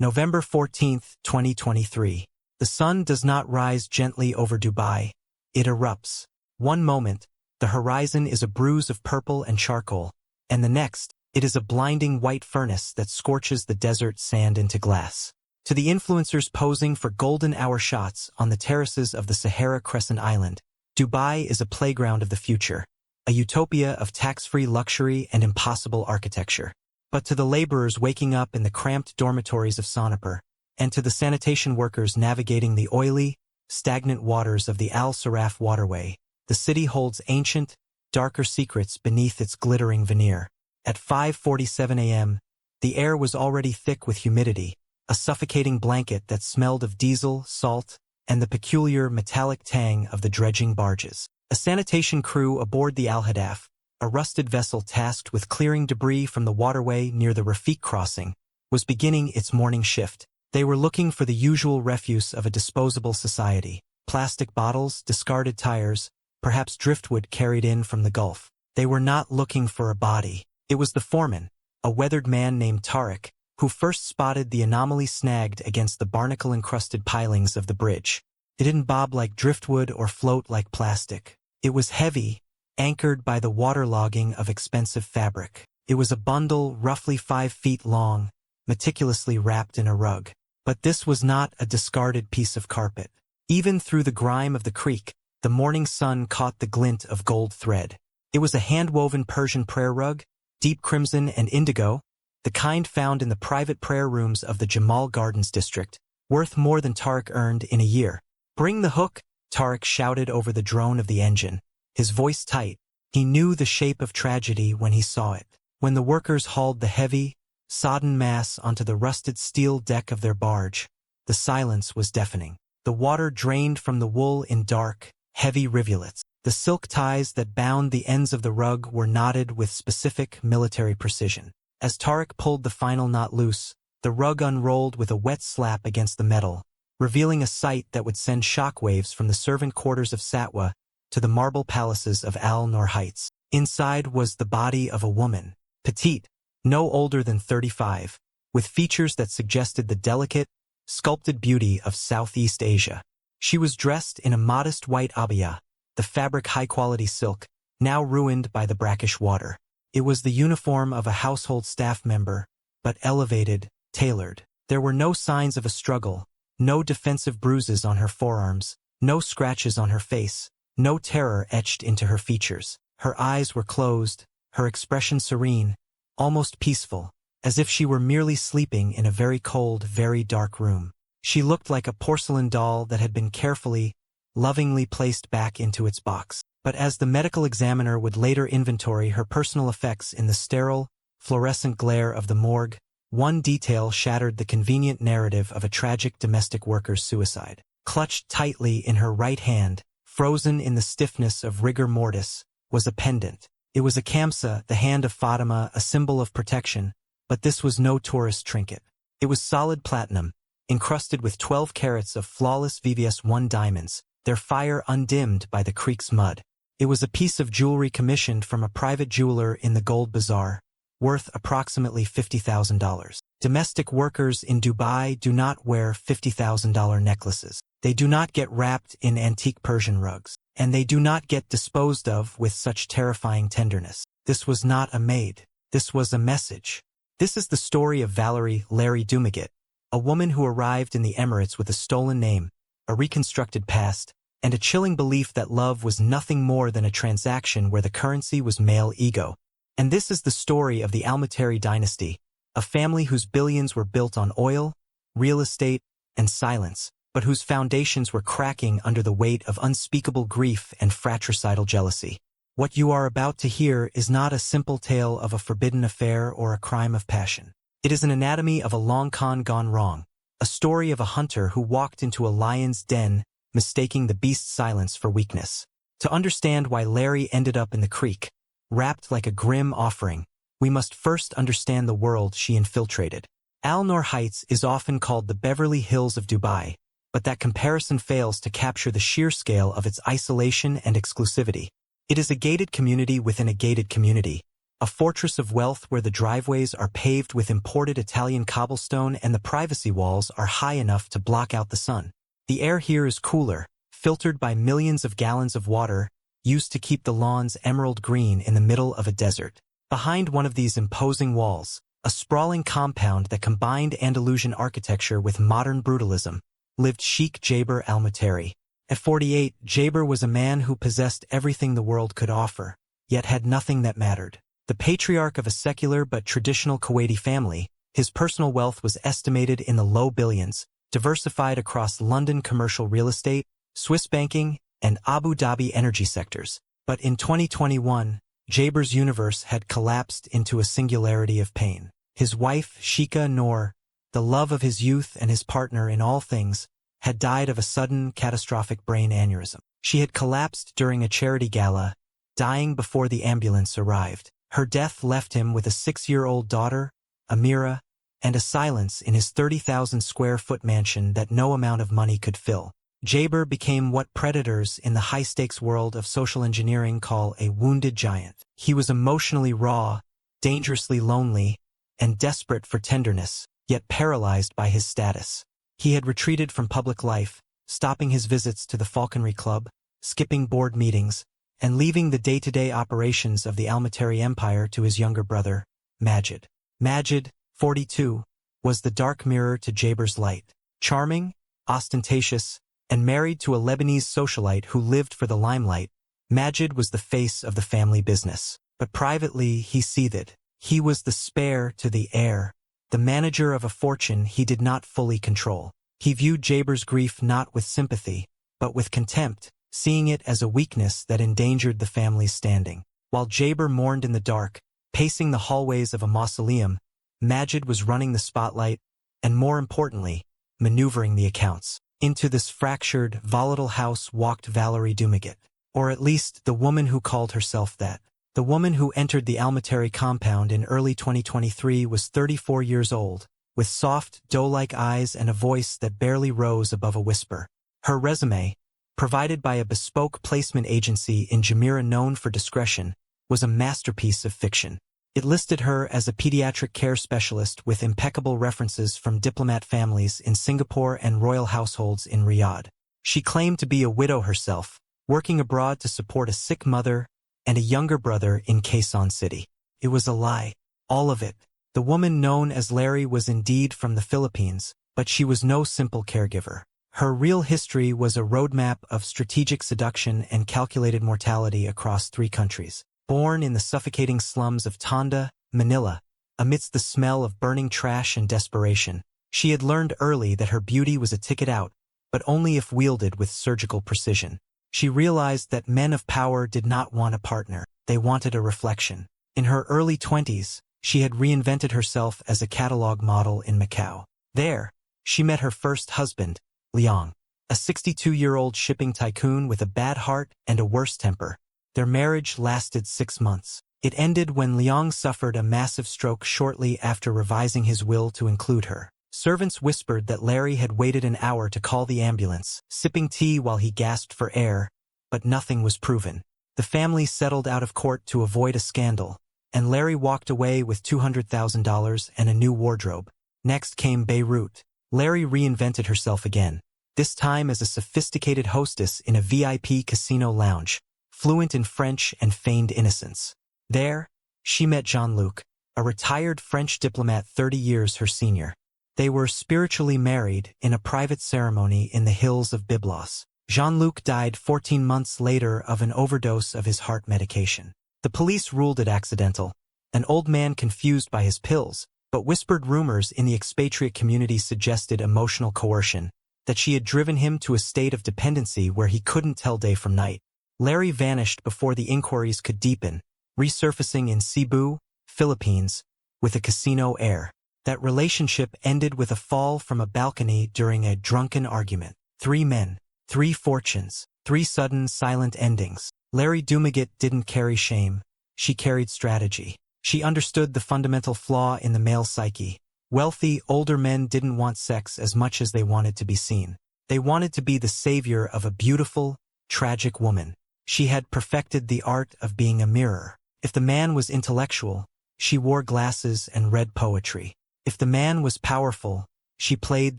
November 14, 2023. The sun does not rise gently over Dubai. It erupts. One moment, the horizon is a bruise of purple and charcoal, and the next, it is a blinding white furnace that scorches the desert sand into glass. To the influencers posing for golden hour shots on the terraces of the Sahara Crescent Island, Dubai is a playground of the future, a utopia of tax-free luxury and impossible architecture. But to the laborers waking up in the cramped dormitories of Sonipur, and to the sanitation workers navigating the oily, stagnant waters of the Al Saraf waterway, the city holds ancient, darker secrets beneath its glittering veneer. At 5:47 a.m., the air was already thick with humidity, a suffocating blanket that smelled of diesel, salt, and the peculiar metallic tang of the dredging barges. A sanitation crew aboard the Al Hadaf, a rusted vessel tasked with clearing debris from the waterway near the Rafiq crossing, was beginning its morning shift. They were looking for the usual refuse of a disposable society: plastic bottles, discarded tires, perhaps driftwood carried in from the Gulf. They were not looking for a body. It was the foreman, a weathered man named Tariq, who first spotted the anomaly snagged against the barnacle-encrusted pilings of the bridge. It didn't bob like driftwood or float like plastic. It was heavy, anchored by the waterlogging of expensive fabric. It was a bundle roughly 5 feet long, meticulously wrapped in a rug. But this was not a discarded piece of carpet. Even through the grime of the creek, the morning sun caught the glint of gold thread. It was a hand-woven Persian prayer rug, deep crimson and indigo, the kind found in the private prayer rooms of the Jamal Gardens district, worth more than Tariq earned in a year. "Bring the hook," Tariq shouted over the drone of the engine, his voice tight. He knew the shape of tragedy when he saw it. When the workers hauled the heavy, sodden mass onto the rusted steel deck of their barge, the silence was deafening. The water drained from the wool in dark, heavy rivulets. The silk ties that bound the ends of the rug were knotted with specific military precision. As Tariq pulled the final knot loose, the rug unrolled with a wet slap against the metal, revealing a sight that would send shockwaves from the servant quarters of Satwa to the marble palaces of Al Noor Heights. Inside was the body of a woman, petite, no older than 35, with features that suggested the delicate, sculpted beauty of Southeast Asia. She was dressed in a modest white abaya, the fabric high-quality silk, now ruined by the brackish water. It was the uniform of a household staff member, but elevated, tailored. There were no signs of a struggle, no defensive bruises on her forearms, no scratches on her face, no terror etched into her features. Her eyes were closed, her expression serene, almost peaceful, as if she were merely sleeping in a very cold, very dark room. She looked like a porcelain doll that had been carefully, lovingly placed back into its box. But as the medical examiner would later inventory her personal effects in the sterile, fluorescent glare of the morgue, one detail shattered the convenient narrative of a tragic domestic worker's suicide. Clutched tightly in her right hand, frozen in the stiffness of rigor mortis, was a pendant. It was a kamsa, the hand of Fatima, a symbol of protection, but this was no tourist trinket. It was solid platinum, encrusted with 12 carats of flawless VVS1 diamonds, their fire undimmed by the creek's mud. It was a piece of jewelry commissioned from a private jeweler in the Gold Bazaar, worth approximately $50,000. Domestic workers in Dubai do not wear $50,000 necklaces. They do not get wrapped in antique Persian rugs, and they do not get disposed of with such terrifying tenderness. This was not a maid. This was a message. This is the story of Valerie Larry Dumaget, a woman who arrived in the Emirates with a stolen name, a reconstructed past, and a chilling belief that love was nothing more than a transaction where the currency was male ego. And this is the story of the Almateri dynasty, a family whose billions were built on oil, real estate, and silence, but whose foundations were cracking under the weight of unspeakable grief and fratricidal jealousy. What you are about to hear is not a simple tale of a forbidden affair or a crime of passion. It is an anatomy of a long con gone wrong, a story of a hunter who walked into a lion's den, mistaking the beast's silence for weakness. To understand why Larry ended up in the creek, wrapped like a grim offering, we must first understand the world she infiltrated. Al Noor Heights is often called the Beverly Hills of Dubai, but that comparison fails to capture the sheer scale of its isolation and exclusivity. It is a gated community within a gated community, a fortress of wealth where the driveways are paved with imported Italian cobblestone and the privacy walls are high enough to block out the sun. The air here is cooler, filtered by millions of gallons of water, used to keep the lawns emerald green in the middle of a desert. Behind one of these imposing walls, a sprawling compound that combined Andalusian architecture with modern brutalism, lived Sheikh Jaber al-Mutari. At 48, Jaber was a man who possessed everything the world could offer, yet had nothing that mattered. The patriarch of a secular but traditional Kuwaiti family, his personal wealth was estimated in the low billions, diversified across London commercial real estate, Swiss banking, and Abu Dhabi energy sectors. But in 2021, Jaber's universe had collapsed into a singularity of pain. His wife, Sheikha Noor, the love of his youth and his partner in all things, had died of a sudden, catastrophic brain aneurysm. She had collapsed during a charity gala, dying before the ambulance arrived. Her death left him with a 6-year-old daughter, Amira, and a silence in his 30,000-square-foot mansion that no amount of money could fill. Jaber became what predators in the high-stakes world of social engineering call a wounded giant. He was emotionally raw, dangerously lonely, and desperate for tenderness, yet paralyzed by his status. He had retreated from public life, stopping his visits to the Falconry Club, skipping board meetings, and leaving the day-to-day operations of the Al-Mutari Empire to his younger brother, Majid. Majid, 42, was the dark mirror to Jaber's light. Charming, ostentatious, and married to a Lebanese socialite who lived for the limelight, Majid was the face of the family business. But privately, he seethed. He was the spare to the heir, the manager of a fortune he did not fully control. He viewed Jaber's grief not with sympathy, but with contempt, seeing it as a weakness that endangered the family's standing. While Jaber mourned in the dark, pacing the hallways of a mausoleum, Majid was running the spotlight, and more importantly, maneuvering the accounts. Into this fractured, volatile house walked Valerie Dumaguet, or at least the woman who called herself that. The woman who entered the Al-Mutari compound in early 2023 was 34 years old, with soft, doe-like eyes and a voice that barely rose above a whisper. Her resume, provided by a bespoke placement agency in Jumeirah known for discretion, was a masterpiece of fiction. It listed her as a pediatric care specialist with impeccable references from diplomat families in Singapore and royal households in Riyadh. She claimed to be a widow herself, working abroad to support a sick mother and a younger brother in Quezon City. It was a lie. All of it. The woman known as Larry was indeed from the Philippines, but she was no simple caregiver. Her real history was a roadmap of strategic seduction and calculated mortality across 3 countries. Born in the suffocating slums of Tonda, Manila, amidst the smell of burning trash and desperation, she had learned early that her beauty was a ticket out, but only if wielded with surgical precision. She realized that men of power did not want a partner, they wanted a reflection. In her early 20s, she had reinvented herself as a catalog model in Macau. There, she met her first husband, Liang, a 62-year-old shipping tycoon with a bad heart and a worse temper. Their marriage lasted 6 months. It ended when Liang suffered a massive stroke shortly after revising his will to include her. Servants whispered that Larry had waited an hour to call the ambulance, sipping tea while he gasped for air, but nothing was proven. The family settled out of court to avoid a scandal, and Larry walked away with $200,000 and a new wardrobe. Next came Beirut. Larry reinvented herself again, this time as a sophisticated hostess in a VIP casino lounge, fluent in French and feigned innocence. There, she met Jean-Luc, a retired French diplomat 30 years her senior. They were spiritually married in a private ceremony in the hills of Byblos. Jean-Luc died 14 months later of an overdose of his heart medication. The police ruled it accidental, an old man confused by his pills, but whispered rumors in the expatriate community suggested emotional coercion, that she had driven him to a state of dependency where he couldn't tell day from night. Larry vanished before the inquiries could deepen, resurfacing in Cebu, Philippines, with a casino heir. That relationship ended with a fall from a balcony during a drunken argument. 3 men, 3 fortunes, 3 sudden, silent endings. Larry Dumaguet didn't carry shame. She carried strategy. She understood the fundamental flaw in the male psyche. Wealthy, older men didn't want sex as much as they wanted to be seen. They wanted to be the savior of a beautiful, tragic woman. She had perfected the art of being a mirror. If the man was intellectual, she wore glasses and read poetry. If the man was powerful, she played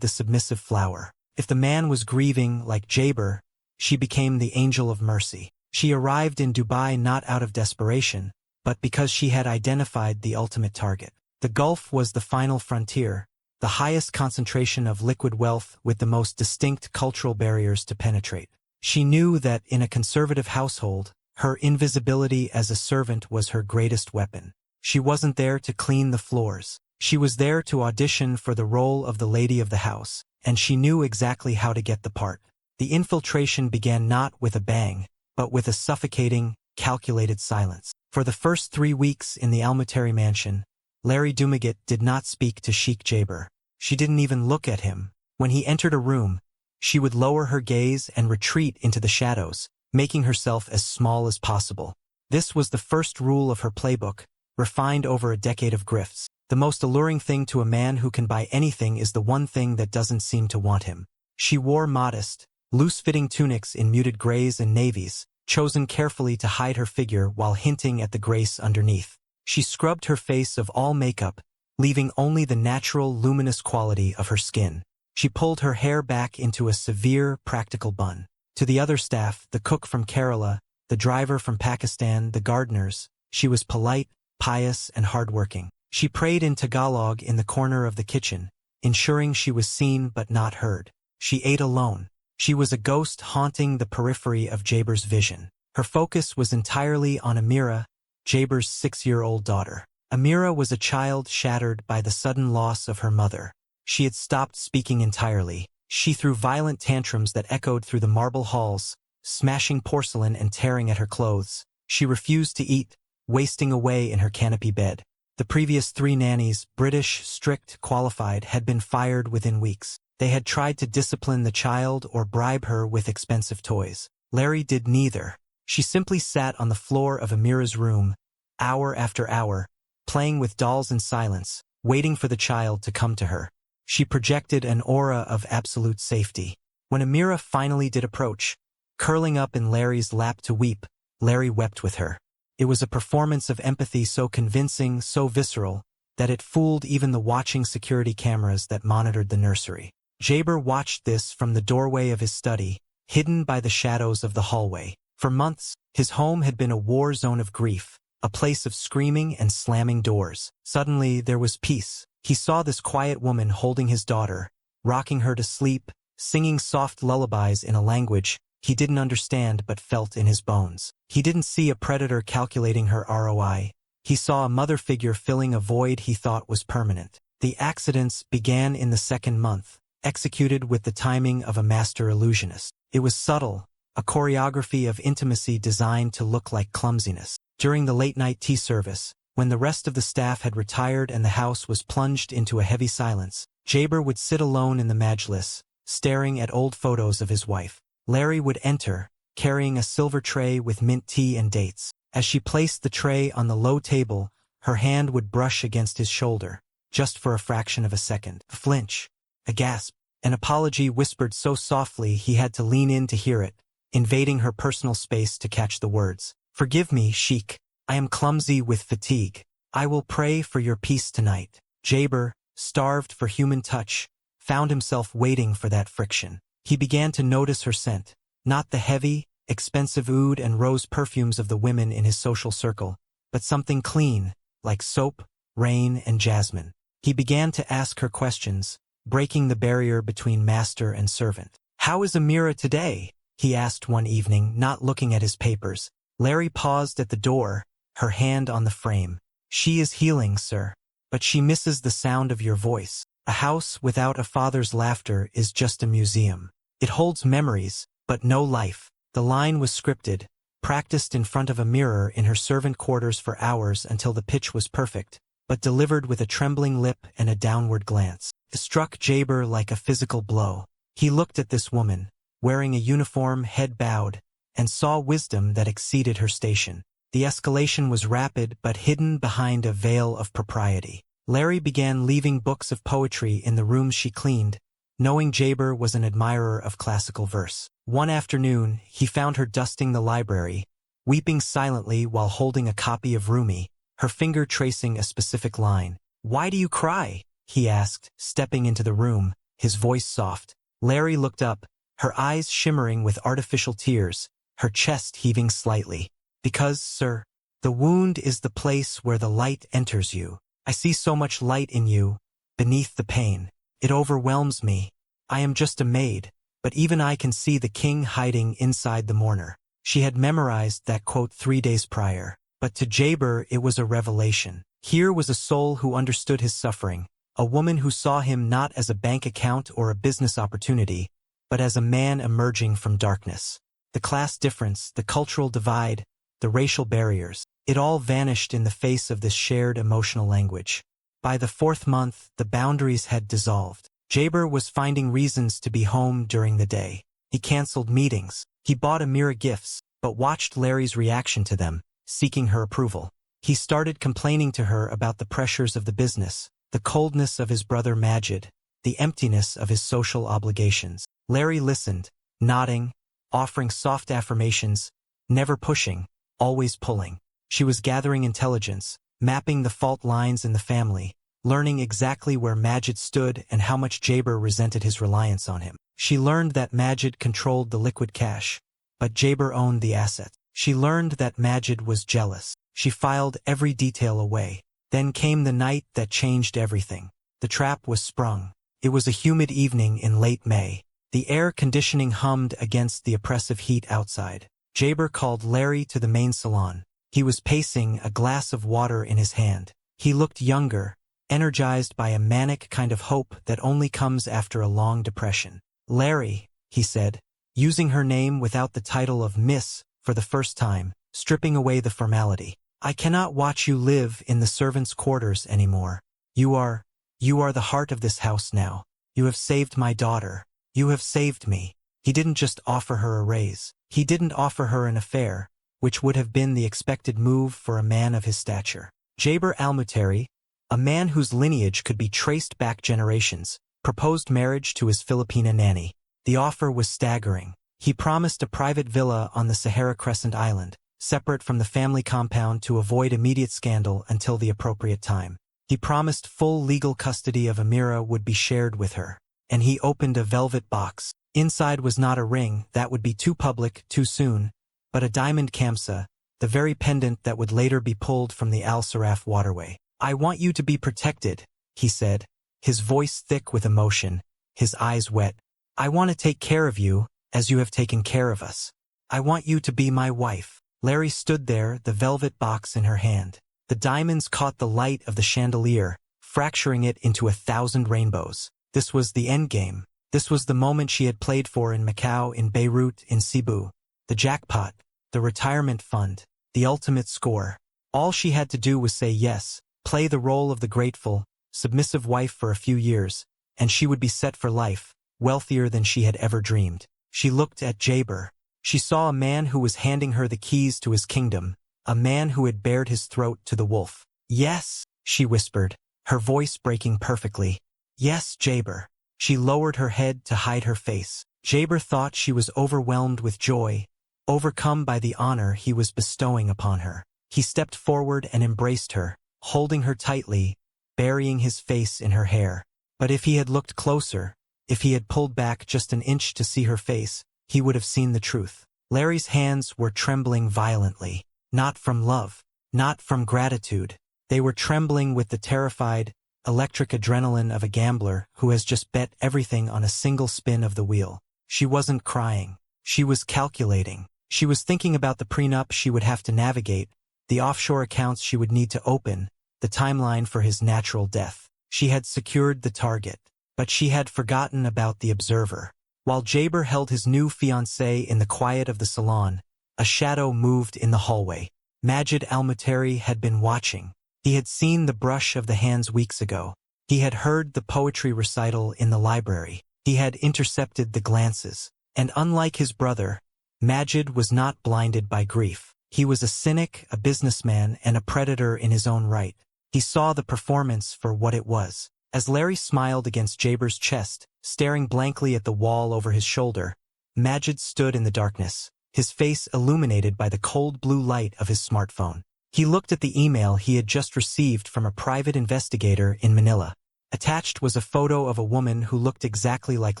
the submissive flower. If the man was grieving like Jaber, she became the angel of mercy. She arrived in Dubai not out of desperation, but because she had identified the ultimate target. The Gulf was the final frontier, the highest concentration of liquid wealth with the most distinct cultural barriers to penetrate. She knew that in a conservative household, her invisibility as a servant was her greatest weapon. She wasn't there to clean the floors. She was there to audition for the role of the lady of the house, and she knew exactly how to get the part. The infiltration began not with a bang, but with a suffocating, calculated silence. For the first 3 weeks in the Almuteri mansion, Larry Dumagat did not speak to Sheikh Jaber. She didn't even look at him. When he entered a room, she would lower her gaze and retreat into the shadows, making herself as small as possible. This was the first rule of her playbook, refined over a decade of grifts. The most alluring thing to a man who can buy anything is the one thing that doesn't seem to want him. She wore modest, loose-fitting tunics in muted grays and navies, chosen carefully to hide her figure while hinting at the grace underneath. She scrubbed her face of all makeup, leaving only the natural, luminous quality of her skin. She pulled her hair back into a severe, practical bun. To the other staff, the cook from Kerala, the driver from Pakistan, the gardeners, she was polite, pious, and hardworking. She prayed in Tagalog in the corner of the kitchen, ensuring she was seen but not heard. She ate alone. She was a ghost haunting the periphery of Jaber's vision. Her focus was entirely on Amira, Jaber's 6-year-old daughter. Amira was a child shattered by the sudden loss of her mother. She had stopped speaking entirely. She threw violent tantrums that echoed through the marble halls, smashing porcelain and tearing at her clothes. She refused to eat, wasting away in her canopy bed. The previous 3 nannies, British, strict, qualified, had been fired within weeks. They had tried to discipline the child or bribe her with expensive toys. Larry did neither. She simply sat on the floor of Amira's room, hour after hour, playing with dolls in silence, waiting for the child to come to her. She projected an aura of absolute safety. When Amira finally did approach, curling up in Larry's lap to weep, Larry wept with her. It was a performance of empathy so convincing, so visceral, that it fooled even the watching security cameras that monitored the nursery. Jaber watched this from the doorway of his study, hidden by the shadows of the hallway. For months, his home had been a war zone of grief, a place of screaming and slamming doors. Suddenly, there was peace. He saw this quiet woman holding his daughter, rocking her to sleep, singing soft lullabies in a language he didn't understand but felt in his bones. He didn't see a predator calculating her ROI. He saw a mother figure filling a void he thought was permanent. The accidents began in the 2nd month, executed with the timing of a master illusionist. It was subtle, a choreography of intimacy designed to look like clumsiness. During the late-night tea service, when the rest of the staff had retired and the house was plunged into a heavy silence, Jaber would sit alone in the majlis, staring at old photos of his wife. Larry would enter, carrying a silver tray with mint tea and dates. As she placed the tray on the low table, her hand would brush against his shoulder, just for a fraction of a second. A flinch, a gasp, an apology whispered so softly he had to lean in to hear it, invading her personal space to catch the words. "Forgive me, Sheikh. I am clumsy with fatigue. I will pray for your peace tonight." Jaber, starved for human touch, found himself waiting for that friction. He began to notice her scent, not the heavy, expensive oud and rose perfumes of the women in his social circle, but something clean, like soap, rain, and jasmine. He began to ask her questions, breaking the barrier between master and servant. "How is Amira today?" he asked one evening, not looking at his papers. Larry paused at the door, her hand on the frame. "She is healing, sir. But she misses the sound of your voice. A house without a father's laughter is just a museum. It holds memories, but no life." The line was scripted, practiced in front of a mirror in her servant quarters for hours until the pitch was perfect, but delivered with a trembling lip and a downward glance. It struck Jaber like a physical blow. He looked at this woman, wearing a uniform, head bowed, and saw wisdom that exceeded her station. The escalation was rapid but hidden behind a veil of propriety. Larry began leaving books of poetry in the rooms she cleaned, knowing Jaber was an admirer of classical verse. One afternoon, he found her dusting the library, weeping silently while holding a copy of Rumi, her finger tracing a specific line. "Why do you cry?" he asked, stepping into the room, his voice soft. Larry looked up, her eyes shimmering with artificial tears, her chest heaving slightly. "Because, sir, the wound is the place where the light enters you. I see so much light in you, beneath the pain. It overwhelms me. I am just a maid, but even I can see the king hiding inside the mourner." She had memorized that quote 3 days prior, but to Jaber it was a revelation. Here was a soul who understood his suffering, a woman who saw him not as a bank account or a business opportunity, but as a man emerging from darkness. The class difference, the cultural divide, the racial barriers, it all vanished in the face of this shared emotional language. By the 4th month, the boundaries had dissolved. Jaber was finding reasons to be home during the day. He canceled meetings. He bought Amira gifts, but watched Larry's reaction to them, seeking her approval. He started complaining to her about the pressures of the business, the coldness of his brother Majid, the emptiness of his social obligations. Larry listened, nodding, offering soft affirmations, never pushing, always pulling. She was gathering intelligence, mapping the fault lines in the family, learning exactly where Majid stood and how much Jaber resented his reliance on him. She learned that Majid controlled the liquid cash, but Jaber owned the asset. She learned that Majid was jealous. She filed every detail away. Then came the night that changed everything. The trap was sprung. It was a humid evening in late May. The air conditioning hummed against the oppressive heat outside. Jaber called Larry to the main salon. He was pacing, a glass of water in his hand. He looked younger, energized by a manic kind of hope that only comes after a long depression. "Larry," he said, using her name without the title of Miss for the first time, stripping away the formality. "I cannot watch you live in the servants' quarters anymore. You are the heart of this house now. You have saved my daughter. You have saved me." He didn't just offer her a raise. He didn't offer her an affair, which would have been the expected move for a man of his stature. Jaber Al-Mutari, a man whose lineage could be traced back generations, proposed marriage to his Filipina nanny. The offer was staggering. He promised a private villa on the Sahara Crescent Island, separate from the family compound to avoid immediate scandal until the appropriate time. He promised full legal custody of Amira would be shared with her. And he opened a velvet box. Inside was not a ring, that would be too public, too soon, but a diamond kamsa, the very pendant that would later be pulled from the Al Saraf waterway. "I want you to be protected," he said, his voice thick with emotion, his eyes wet. "I want to take care of you, as you have taken care of us. I want you to be my wife." Larry stood there, the velvet box in her hand. The diamonds caught the light of the chandelier, fracturing it into 1,000 rainbows. This was the endgame. This was the moment she had played for in Macau, in Beirut, in Cebu. The jackpot, the retirement fund, the ultimate score. All she had to do was say yes, play the role of the grateful, submissive wife for a few years, and she would be set for life, wealthier than she had ever dreamed. She looked at Jaber. She saw a man who was handing her the keys to his kingdom, a man who had bared his throat to the wolf. "Yes," she whispered, her voice breaking perfectly. "Yes, Jaber." She lowered her head to hide her face. Jaber thought she was overwhelmed with joy, overcome by the honor he was bestowing upon her. He stepped forward and embraced her, holding her tightly, burying his face in her hair. But if he had looked closer, if he had pulled back just an inch to see her face, he would have seen the truth. Larry's hands were trembling violently, not from love, not from gratitude. They were trembling with the terrified, electric adrenaline of a gambler who has just bet everything on a single spin of the wheel. She wasn't crying. She was calculating. She was thinking about the prenup she would have to navigate, the offshore accounts she would need to open, the timeline for his natural death. She had secured the target, but she had forgotten about the observer. While Jaber held his new fiancée in the quiet of the salon, a shadow moved in the hallway. Majid Al-Mutari had been watching. He had seen the brush of the hands weeks ago. He had heard the poetry recital in the library. He had intercepted the glances. And unlike his brother, Majid was not blinded by grief. He was a cynic, a businessman, and a predator in his own right. He saw the performance for what it was. As Larry smiled against Jaber's chest, staring blankly at the wall over his shoulder, Majid stood in the darkness. his face illuminated by the cold blue light of his smartphone. He looked at the email he had just received from a private investigator in Manila. Attached was a photo of a woman who looked exactly like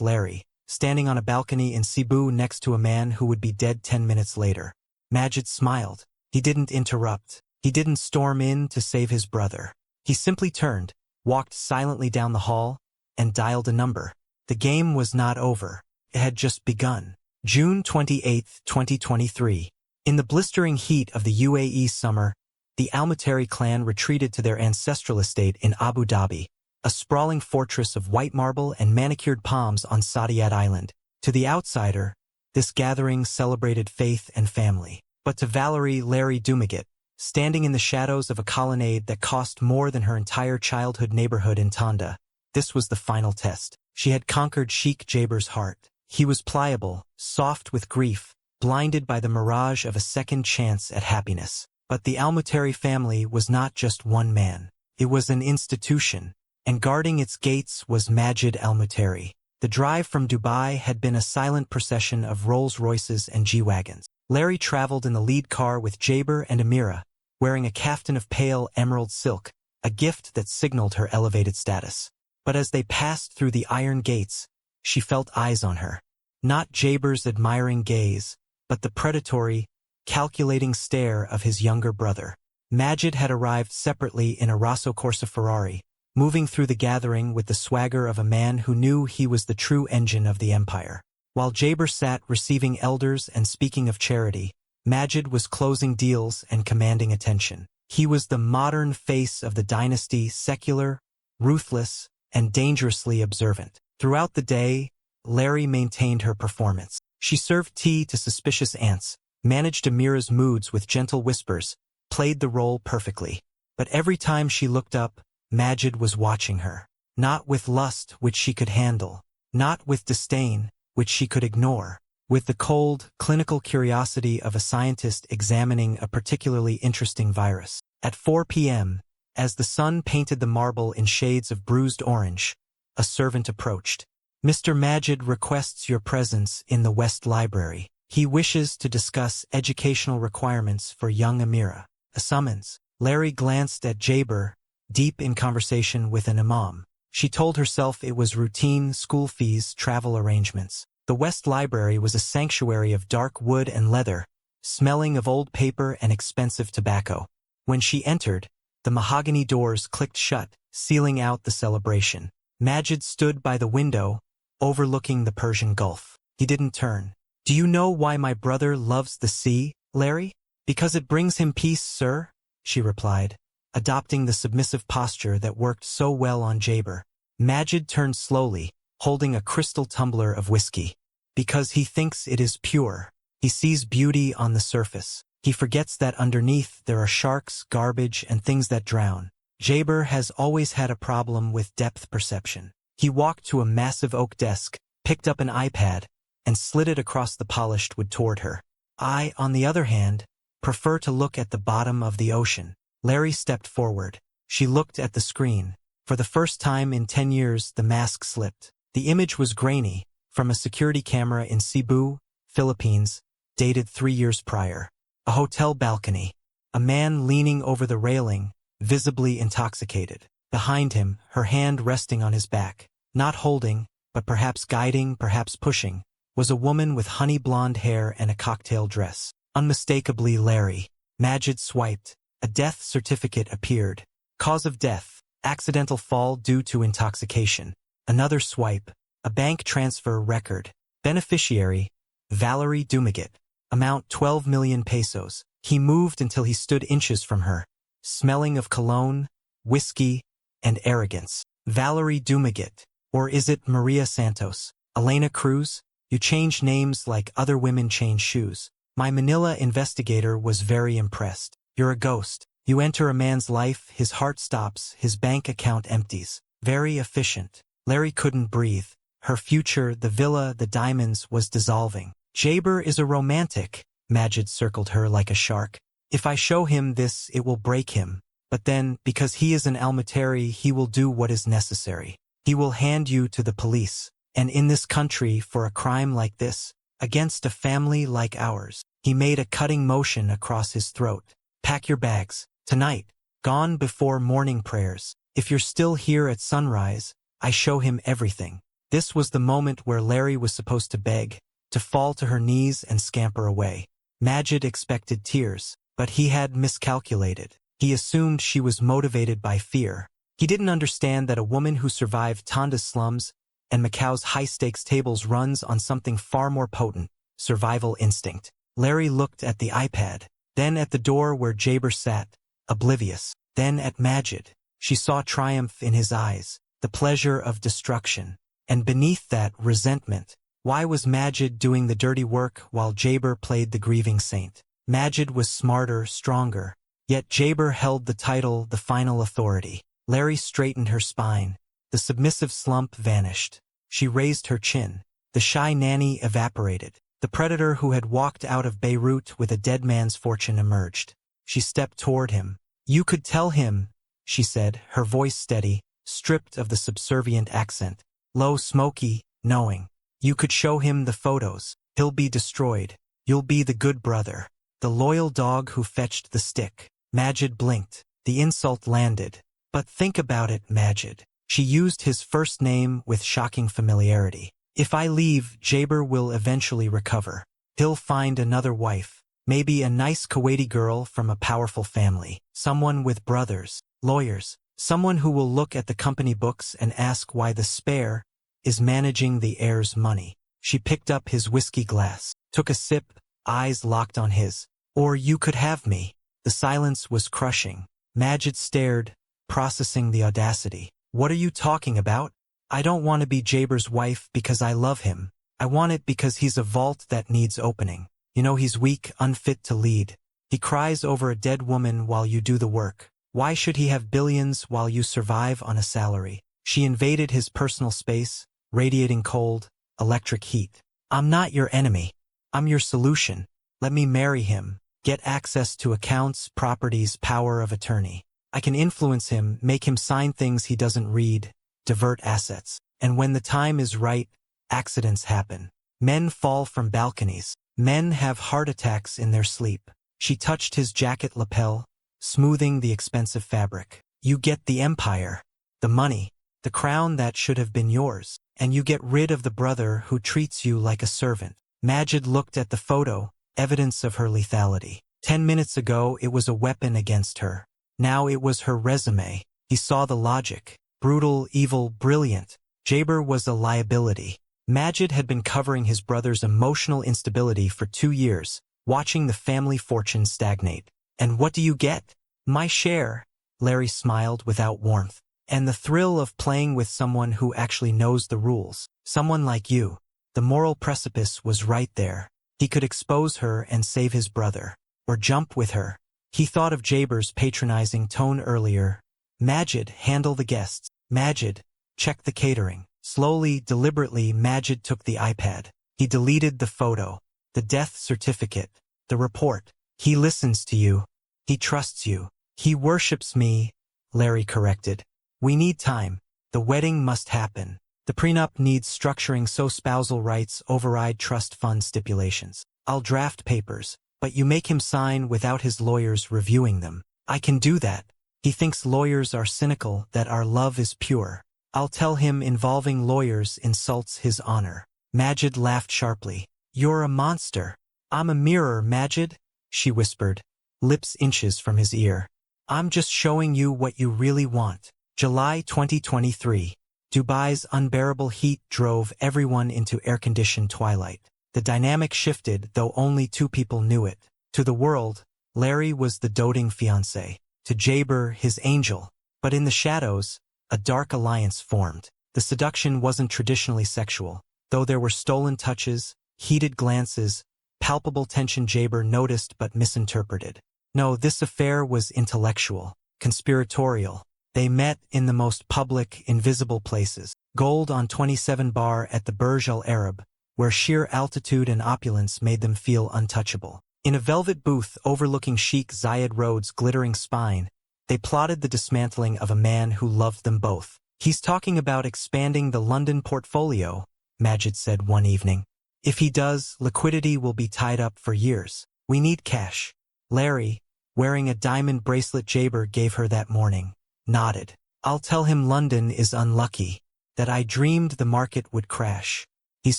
Larry, standing on a balcony in Cebu next to a man who would be dead 10 minutes later. Majid smiled. He didn't interrupt. He didn't storm in to save his brother. He simply turned, walked silently down the hall, and dialed a number. The game was not over. It had just begun. June 28, 2023. In the blistering heat of the UAE summer, the Al-Mutari clan retreated to their ancestral estate in Abu Dhabi, a sprawling fortress of white marble and manicured palms on Saadiyat Island. To the outsider, this gathering celebrated faith and family. But to Valerie Larry Dumagat, standing in the shadows of a colonnade that cost more than her entire childhood neighborhood in Tonda, this was the final test. She had conquered Sheikh Jaber's heart. He was pliable, soft with grief, blinded by the mirage of a second chance at happiness. But the Al-Mutari family was not just one man. It was an institution, and guarding its gates was Majid Al-Mutari. The drive from Dubai had been a silent procession of Rolls-Royces and G-Wagons. Larry traveled in the lead car with Jaber and Amira, wearing a kaftan of pale emerald silk, a gift that signaled her elevated status. But as they passed through the iron gates, she felt eyes on her. Not Jaber's admiring gaze, but the predatory, calculating stare of his younger brother. Majid had arrived separately in a Rosso Corsa Ferrari, moving through the gathering with the swagger of a man who knew he was the true engine of the empire. While Jaber sat receiving elders and speaking of charity, Majid was closing deals and commanding attention. He was the modern face of the dynasty, secular, ruthless, and dangerously observant. Throughout the day, Larry maintained her performance. She served tea to suspicious aunts, managed Amira's moods with gentle whispers, played the role perfectly. But every time she looked up, Majid was watching her. Not with lust, which she could handle. Not with disdain, which she could ignore. With the cold, clinical curiosity of a scientist examining a particularly interesting virus. At 4 p.m., as the sun painted the marble in shades of bruised orange, a servant approached. Mr. Majid requests your presence in the West Library. He wishes to discuss educational requirements for young Amira. A summons. Larry glanced at Jaber, deep in conversation with an imam. She told herself it was routine school fees, travel arrangements. The West Library was a sanctuary of dark wood and leather, smelling of old paper and expensive tobacco. When she entered, the mahogany doors clicked shut, sealing out the celebration. Majid stood by the window, overlooking the Persian Gulf. He didn't turn. Do you know why my brother loves the sea, Larry? Because it brings him peace, sir, she replied, adopting the submissive posture that worked so well on Jaber. Majid turned slowly, holding a crystal tumbler of whiskey. Because he thinks it is pure. He sees beauty on the surface. He forgets that underneath there are sharks, garbage, and things that drown. Jaber has always had a problem with depth perception. He walked to a massive oak desk, picked up an iPad, and slid it across the polished wood toward her. I, on the other hand, prefer to look at the bottom of the ocean. Larry stepped forward. She looked at the screen. For the first time in 10 years, the mask slipped. The image was grainy, from a security camera in Cebu, Philippines, dated 3 years prior. A hotel balcony. A man leaning over the railing, visibly intoxicated. Behind him, her hand resting on his back. Not holding, but perhaps guiding, perhaps pushing, was a woman with honey blonde hair and a cocktail dress. Unmistakably Larry. Majid swiped. A death certificate appeared. Cause of death, accidental fall due to intoxication. Another swipe, a bank transfer record. Beneficiary, Valerie Dumagat. Amount 12 million pesos. He moved until he stood inches from her, smelling of cologne, whiskey, and arrogance. Valerie Dumagat. Or is it Maria Santos? Elena Cruz? You change names like other women change shoes. My Manila investigator was very impressed. You're a ghost. You enter a man's life, his heart stops, his bank account empties. Very efficient. Larry couldn't breathe. Her future, the villa, the diamonds, was dissolving. Jaber is a romantic. Majid circled her like a shark. If I show him this, it will break him. But then, because he is an Al-Mutari, he will do what is necessary. He will hand you to the police. And in this country, for a crime like this, against a family like ours. He made a cutting motion across his throat. Pack your bags. Tonight. Gone before morning prayers. If you're still here at sunrise, I show him everything. This was the moment where Larry was supposed to beg, to fall to her knees and scamper away. Majid expected tears, but he had miscalculated. He assumed she was motivated by fear. He didn't understand that a woman who survived Tonda's slums and Macau's high-stakes tables runs on something far more potent, survival instinct. Larry looked at the iPad, then at the door where Jaber sat, oblivious, then at Majid. She saw triumph in his eyes, the pleasure of destruction, and beneath that, resentment. Why was Majid doing the dirty work while Jaber played the grieving saint? Majid was smarter, stronger, yet Jaber held the title, the final authority. Larry straightened her spine. The submissive slump vanished. She raised her chin. The shy nanny evaporated. The predator who had walked out of Beirut with a dead man's fortune emerged. She stepped toward him. "You could tell him," she said, her voice steady, stripped of the subservient accent. Low, smoky, knowing. "You could show him the photos. He'll be destroyed. You'll be the good brother. The loyal dog who fetched the stick." Majid blinked. The insult landed. But think about it, Majid. She used his first name with shocking familiarity. "If I leave, Jaber will eventually recover. He'll find another wife. Maybe a nice Kuwaiti girl from a powerful family. Someone with brothers, lawyers. Someone who will look at the company books and ask why the spare is managing the heir's money." She picked up his whiskey glass, took a sip, eyes locked on his. "Or you could have me." The silence was crushing. Majid stared, processing the audacity. "What are you talking about? I don't want to be Jaber's wife because I love him. I want it because he's a vault that needs opening. You know, he's weak, unfit to lead. He cries over a dead woman while you do the work. Why should he have billions while you survive on a salary?" She invaded his personal space, radiating cold, electric heat. "I'm not your enemy. I'm your solution. Let me marry him. Get access to accounts, properties, power of attorney. I can influence him, make him sign things he doesn't read, divert assets. And when the time is right, accidents happen. Men fall from balconies. Men have heart attacks in their sleep." She touched his jacket lapel, smoothing the expensive fabric. "You get the empire, the money, the crown that should have been yours, and you get rid of the brother who treats you like a servant." Majid looked at the photo, evidence of her lethality. 10 minutes ago it was a weapon against her. Now it was her resume. He saw the logic. Brutal, evil, brilliant. Jaber was a liability. Majid had been covering his brother's emotional instability for 2 years, watching the family fortune stagnate. "And what do you get?" "My share." Larry smiled without warmth. "And the thrill of playing with someone who actually knows the rules. Someone like you." The moral precipice was right there. He could expose her and save his brother. Or jump with her. He thought of Jaber's patronizing tone earlier. "Majid, handle the guests. Majid, check the catering." Slowly, deliberately, Majid took the iPad. He deleted the photo, the death certificate, the report. "He listens to you. He trusts you. He worships me," Larry corrected. "We need time. The wedding must happen. The prenup needs structuring so spousal rights override trust fund stipulations. I'll draft papers, but you make him sign without his lawyers reviewing them." "I can do that. He thinks lawyers are cynical, that our love is pure." "I'll tell him involving lawyers insults his honor." Majid laughed sharply. "You're a monster." "I'm a mirror, Majid," she whispered, lips inches from his ear. "I'm just showing you what you really want." July 2023. Dubai's unbearable heat drove everyone into air-conditioned twilight. The dynamic shifted, though only 2 people knew it. To the world, Larry was the doting fiancé. To Jaber, his angel. But in the shadows, a dark alliance formed. The seduction wasn't traditionally sexual, though there were stolen touches, heated glances, palpable tension Jaber noticed but misinterpreted. No, this affair was intellectual, conspiratorial. They met in the most public, invisible places. Gold on 27 Bar at the Burj Al Arab, where sheer altitude and opulence made them feel untouchable. In a velvet booth overlooking chic Zayed Road's glittering spine, they plotted the dismantling of a man who loved them both. "He's talking about expanding the London portfolio," Majid said one evening. If he does, liquidity will be tied up for years. We need cash. Larry, wearing a diamond bracelet Jaber gave her that morning, nodded. I'll tell him London is unlucky, that I dreamed the market would crash. He's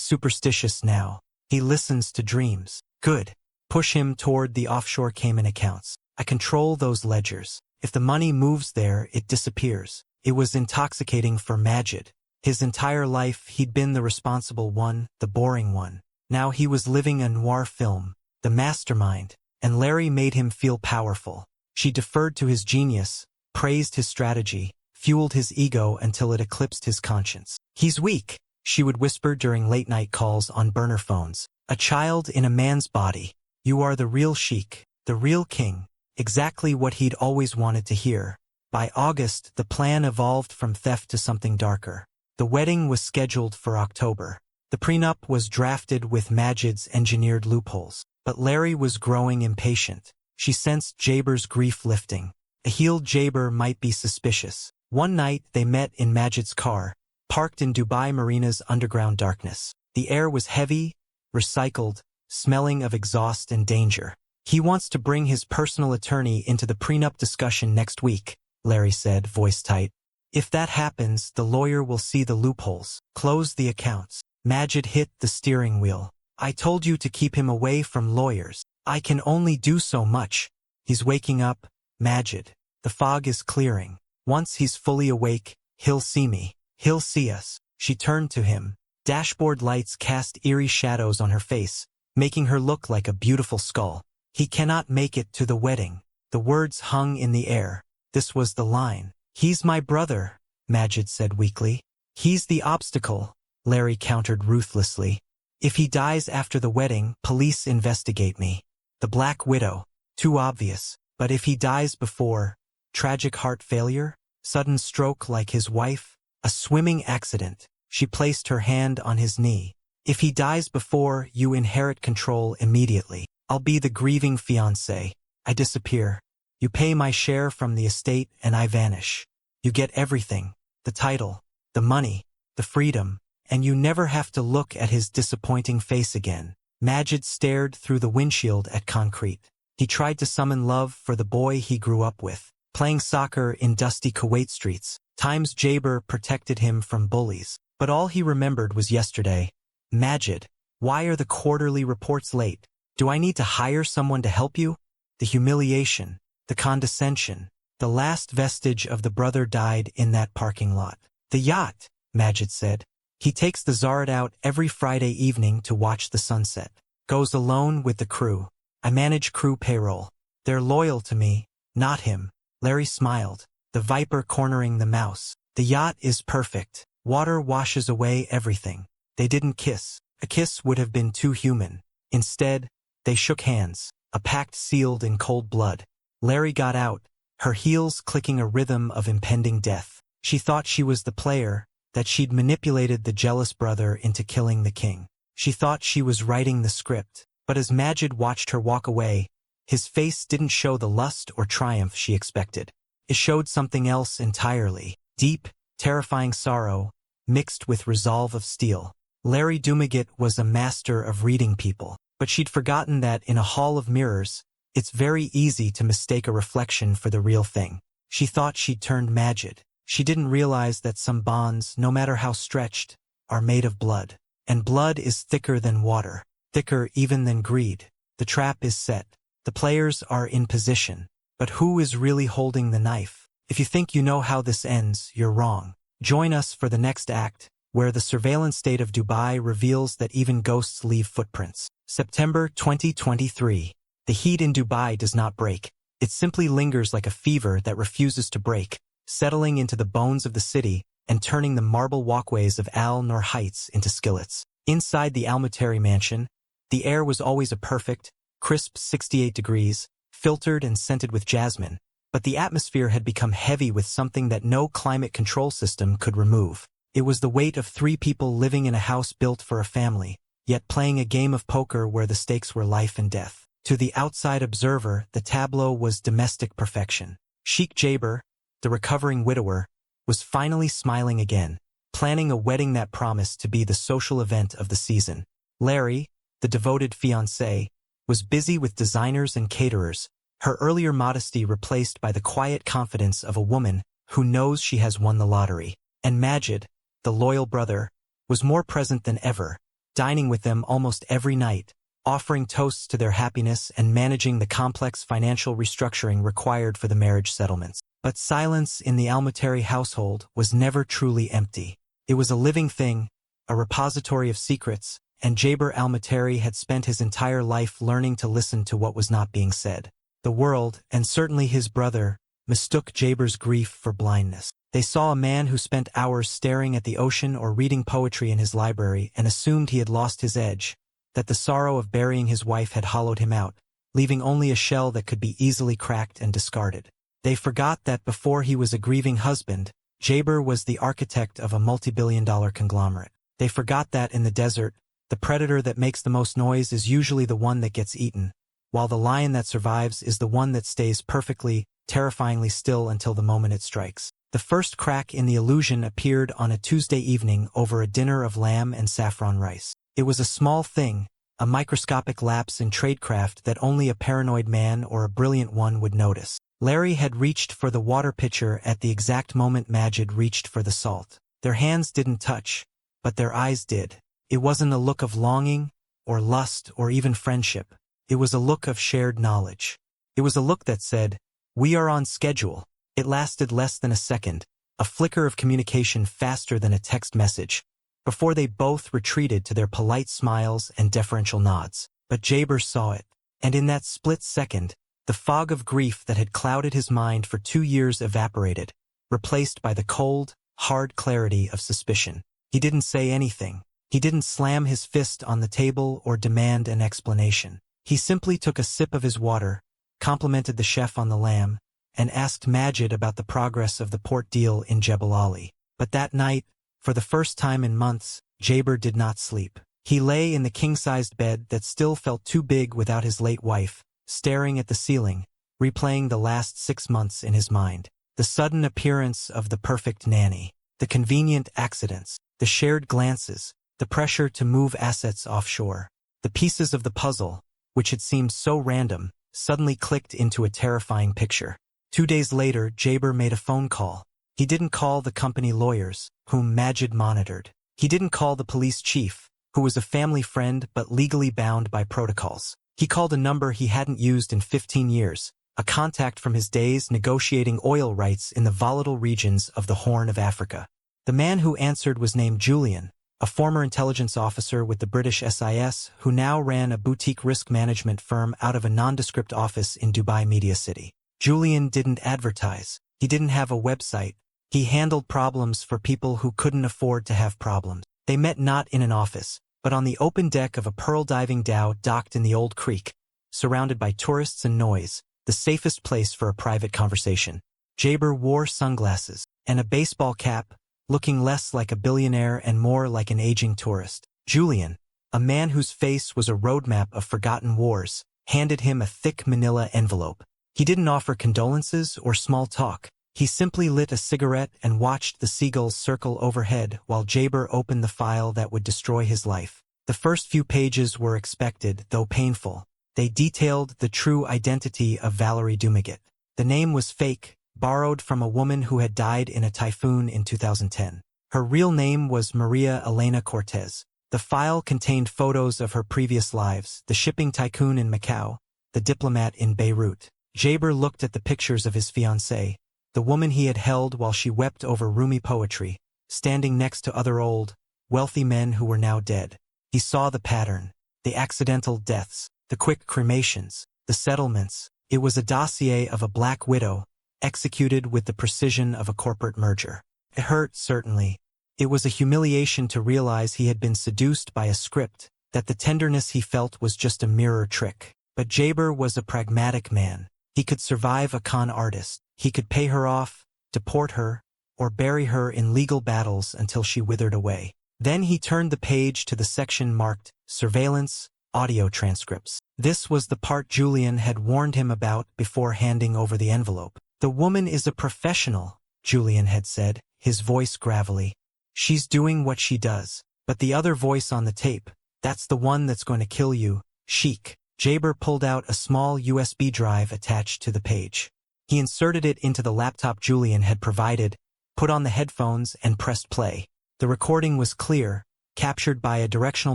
superstitious now. He listens to dreams. Good. Push him toward the offshore Cayman accounts. I control those ledgers. If the money moves there, it disappears. It was intoxicating for Majid. His entire life, he'd been the responsible one, the boring one. Now he was living a noir film, the mastermind, and Larry made him feel powerful. She deferred to his genius, praised his strategy, fueled his ego until it eclipsed his conscience. He's weak, she would whisper during late-night calls on burner phones. A child in a man's body. You are the real sheik, the real king. Exactly what he'd always wanted to hear. By August, the plan evolved from theft to something darker. The wedding was scheduled for October. The prenup was drafted with Majid's engineered loopholes. But Larry was growing impatient. She sensed Jaber's grief lifting. A healed Jaber might be suspicious. One night they met in Majid's car, parked in Dubai Marina's underground darkness. The air was heavy, recycled, smelling of exhaust and danger. He wants to bring his personal attorney into the prenup discussion next week, Larry said, voice tight. If that happens, the lawyer will see the loopholes, close the accounts. Majid hit the steering wheel. I told you to keep him away from lawyers. I can only do so much. He's waking up, Majid. The fog is clearing. Once he's fully awake, he'll see me. He'll see us. She turned to him. Dashboard lights cast eerie shadows on her face, making her look like a beautiful skull. He cannot make it to the wedding. The words hung in the air. This was the line. He's my brother, Majid said weakly. He's the obstacle, Larry countered ruthlessly. If he dies after the wedding, police investigate me. The Black Widow. Too obvious. But if he dies before, tragic heart failure, sudden stroke like his wife, a swimming accident. She placed her hand on his knee. If he dies before, you inherit control immediately. I'll be the grieving fiancé. I disappear. You pay my share from the estate and I vanish. You get everything. The title, the money, the freedom, and you never have to look at his disappointing face again. Majid stared through the windshield at concrete. He tried to summon love for the boy he grew up with, playing soccer in dusty Kuwait streets. Times Jaber protected him from bullies. But all he remembered was yesterday. Majid, why are the quarterly reports late? Do I need to hire someone to help you? The humiliation, the condescension, the last vestige of the brother died in that parking lot. The yacht, Majid said. He takes the Zarat out every Friday evening to watch the sunset. Goes alone with the crew. I manage crew payroll. They're loyal to me, not him. Larry smiled, the viper cornering the mouse. The yacht is perfect. Water washes away everything. They didn't kiss. A kiss would have been too human. Instead, they shook hands, a pact sealed in cold blood. Larry got out, her heels clicking a rhythm of impending death. She thought she was the player, that she'd manipulated the jealous brother into killing the king. She thought she was writing the script, but as Majid watched her walk away, his face didn't show the lust or triumph she expected. It showed something else entirely. Deep, terrifying sorrow, mixed with resolve of steel. Larry Dumaget was a master of reading people, but she'd forgotten that in a hall of mirrors, it's very easy to mistake a reflection for the real thing. She thought she'd turned Majid. She didn't realize that some bonds, no matter how stretched, are made of blood. And blood is thicker than water, thicker even than greed. The trap is set. The players are in position. But who is really holding the knife? If you think you know how this ends, you're wrong. Join us for the next act, where the surveillance state of Dubai reveals that even ghosts leave footprints. September 2023. The heat in Dubai does not break. It simply lingers like a fever that refuses to break, settling into the bones of the city and turning the marble walkways of Al Noor Heights into skillets. Inside the Al Muteri mansion, the air was always a perfect, crisp 68 degrees, filtered and scented with jasmine, but the atmosphere had become heavy with something that no climate control system could remove. It was the weight of 3 people living in a house built for a family, yet playing a game of poker where the stakes were life and death. To the outside observer, the tableau was domestic perfection. Sheikh Jaber, the recovering widower, was finally smiling again, planning a wedding that promised to be the social event of the season. Larry, the devoted fiancé, was busy with designers and caterers, her earlier modesty replaced by the quiet confidence of a woman who knows she has won the lottery. And Majid, the loyal brother, was more present than ever, dining with them almost every night, offering toasts to their happiness and managing the complex financial restructuring required for the marriage settlements. But silence in the Almuteri household was never truly empty. It was a living thing, a repository of secrets, and Jaber Almuteri had spent his entire life learning to listen to what was not being said. The world, and certainly his brother, mistook Jaber's grief for blindness. They saw a man who spent hours staring at the ocean or reading poetry in his library and assumed he had lost his edge, that the sorrow of burying his wife had hollowed him out, leaving only a shell that could be easily cracked and discarded. They forgot that before he was a grieving husband, Jaber was the architect of a multi-billion-dollar conglomerate. They forgot that in the desert, the predator that makes the most noise is usually the one that gets eaten, while the lion that survives is the one that stays perfectly, terrifyingly still until the moment it strikes. The first crack in the illusion appeared on a Tuesday evening over a dinner of lamb and saffron rice. It was a small thing, a microscopic lapse in tradecraft that only a paranoid man or a brilliant one would notice. Larry had reached for the water pitcher at the exact moment Majid reached for the salt. Their hands didn't touch, but their eyes did. It wasn't a look of longing, or lust, or even friendship. It was a look of shared knowledge. It was a look that said, "We are on schedule." It lasted less than a second, a flicker of communication faster than a text message, before they both retreated to their polite smiles and deferential nods. But Jaber saw it, and in that split second, the fog of grief that had clouded his mind for 2 years evaporated, replaced by the cold, hard clarity of suspicion. He didn't say anything. He didn't slam his fist on the table or demand an explanation. He simply took a sip of his water, complimented the chef on the lamb, and asked Majid about the progress of the port deal in Jebel Ali. But that night, for the first time in months, Jaber did not sleep. He lay in the king-sized bed that still felt too big without his late wife, staring at the ceiling, replaying the last 6 months in his mind. The sudden appearance of the perfect nanny, the convenient accidents, the shared glances, the pressure to move assets offshore. The pieces of the puzzle, which had seemed so random, suddenly clicked into a terrifying picture. 2 days later, Jaber made a phone call. He didn't call the company lawyers, whom Majid monitored. He didn't call the police chief, who was a family friend but legally bound by protocols. He called a number he hadn't used in 15 years, a contact from his days negotiating oil rights in the volatile regions of the Horn of Africa. The man who answered was named Julian, a former intelligence officer with the British SIS who now ran a boutique risk management firm out of a nondescript office in Dubai Media City. Julian didn't advertise. He didn't have a website. He handled problems for people who couldn't afford to have problems. They met not in an office, but on the open deck of a pearl diving dhow docked in the old creek, surrounded by tourists and noise, the safest place for a private conversation. Jaber wore sunglasses and a baseball cap, looking less like a billionaire and more like an aging tourist. Julian, a man whose face was a roadmap of forgotten wars, handed him a thick manila envelope. He didn't offer condolences or small talk. He simply lit a cigarette and watched the seagulls circle overhead while Jaber opened the file that would destroy his life. The first few pages were expected, though painful. They detailed the true identity of Valerie Dumaguet. The name was fake, borrowed from a woman who had died in a typhoon in 2010. Her real name was Maria Elena Cortez. The file contained photos of her previous lives, the shipping tycoon in Macau, the diplomat in Beirut. Jaber looked at the pictures of his fiancée, the woman he had held while she wept over Rumi poetry, standing next to other old, wealthy men who were now dead. He saw the pattern, the accidental deaths, the quick cremations, the settlements. It was a dossier of a black widow, executed with the precision of a corporate merger. It hurt, certainly. It was a humiliation to realize he had been seduced by a script, that the tenderness he felt was just a mirror trick. But Jaber was a pragmatic man. He could survive a con artist. He could pay her off, deport her, or bury her in legal battles until she withered away. Then he turned the page to the section marked Surveillance, Audio Transcripts. This was the part Julian had warned him about before handing over the envelope. "The woman is a professional," Julian had said, his voice gravelly. "She's doing what she does." But the other voice on the tape, That's the one that's going to kill you, Sheik. Jaber pulled out a small USB drive attached to the page. He inserted it into the laptop Julian had provided, put on the headphones, and pressed play. The recording was clear, captured by a directional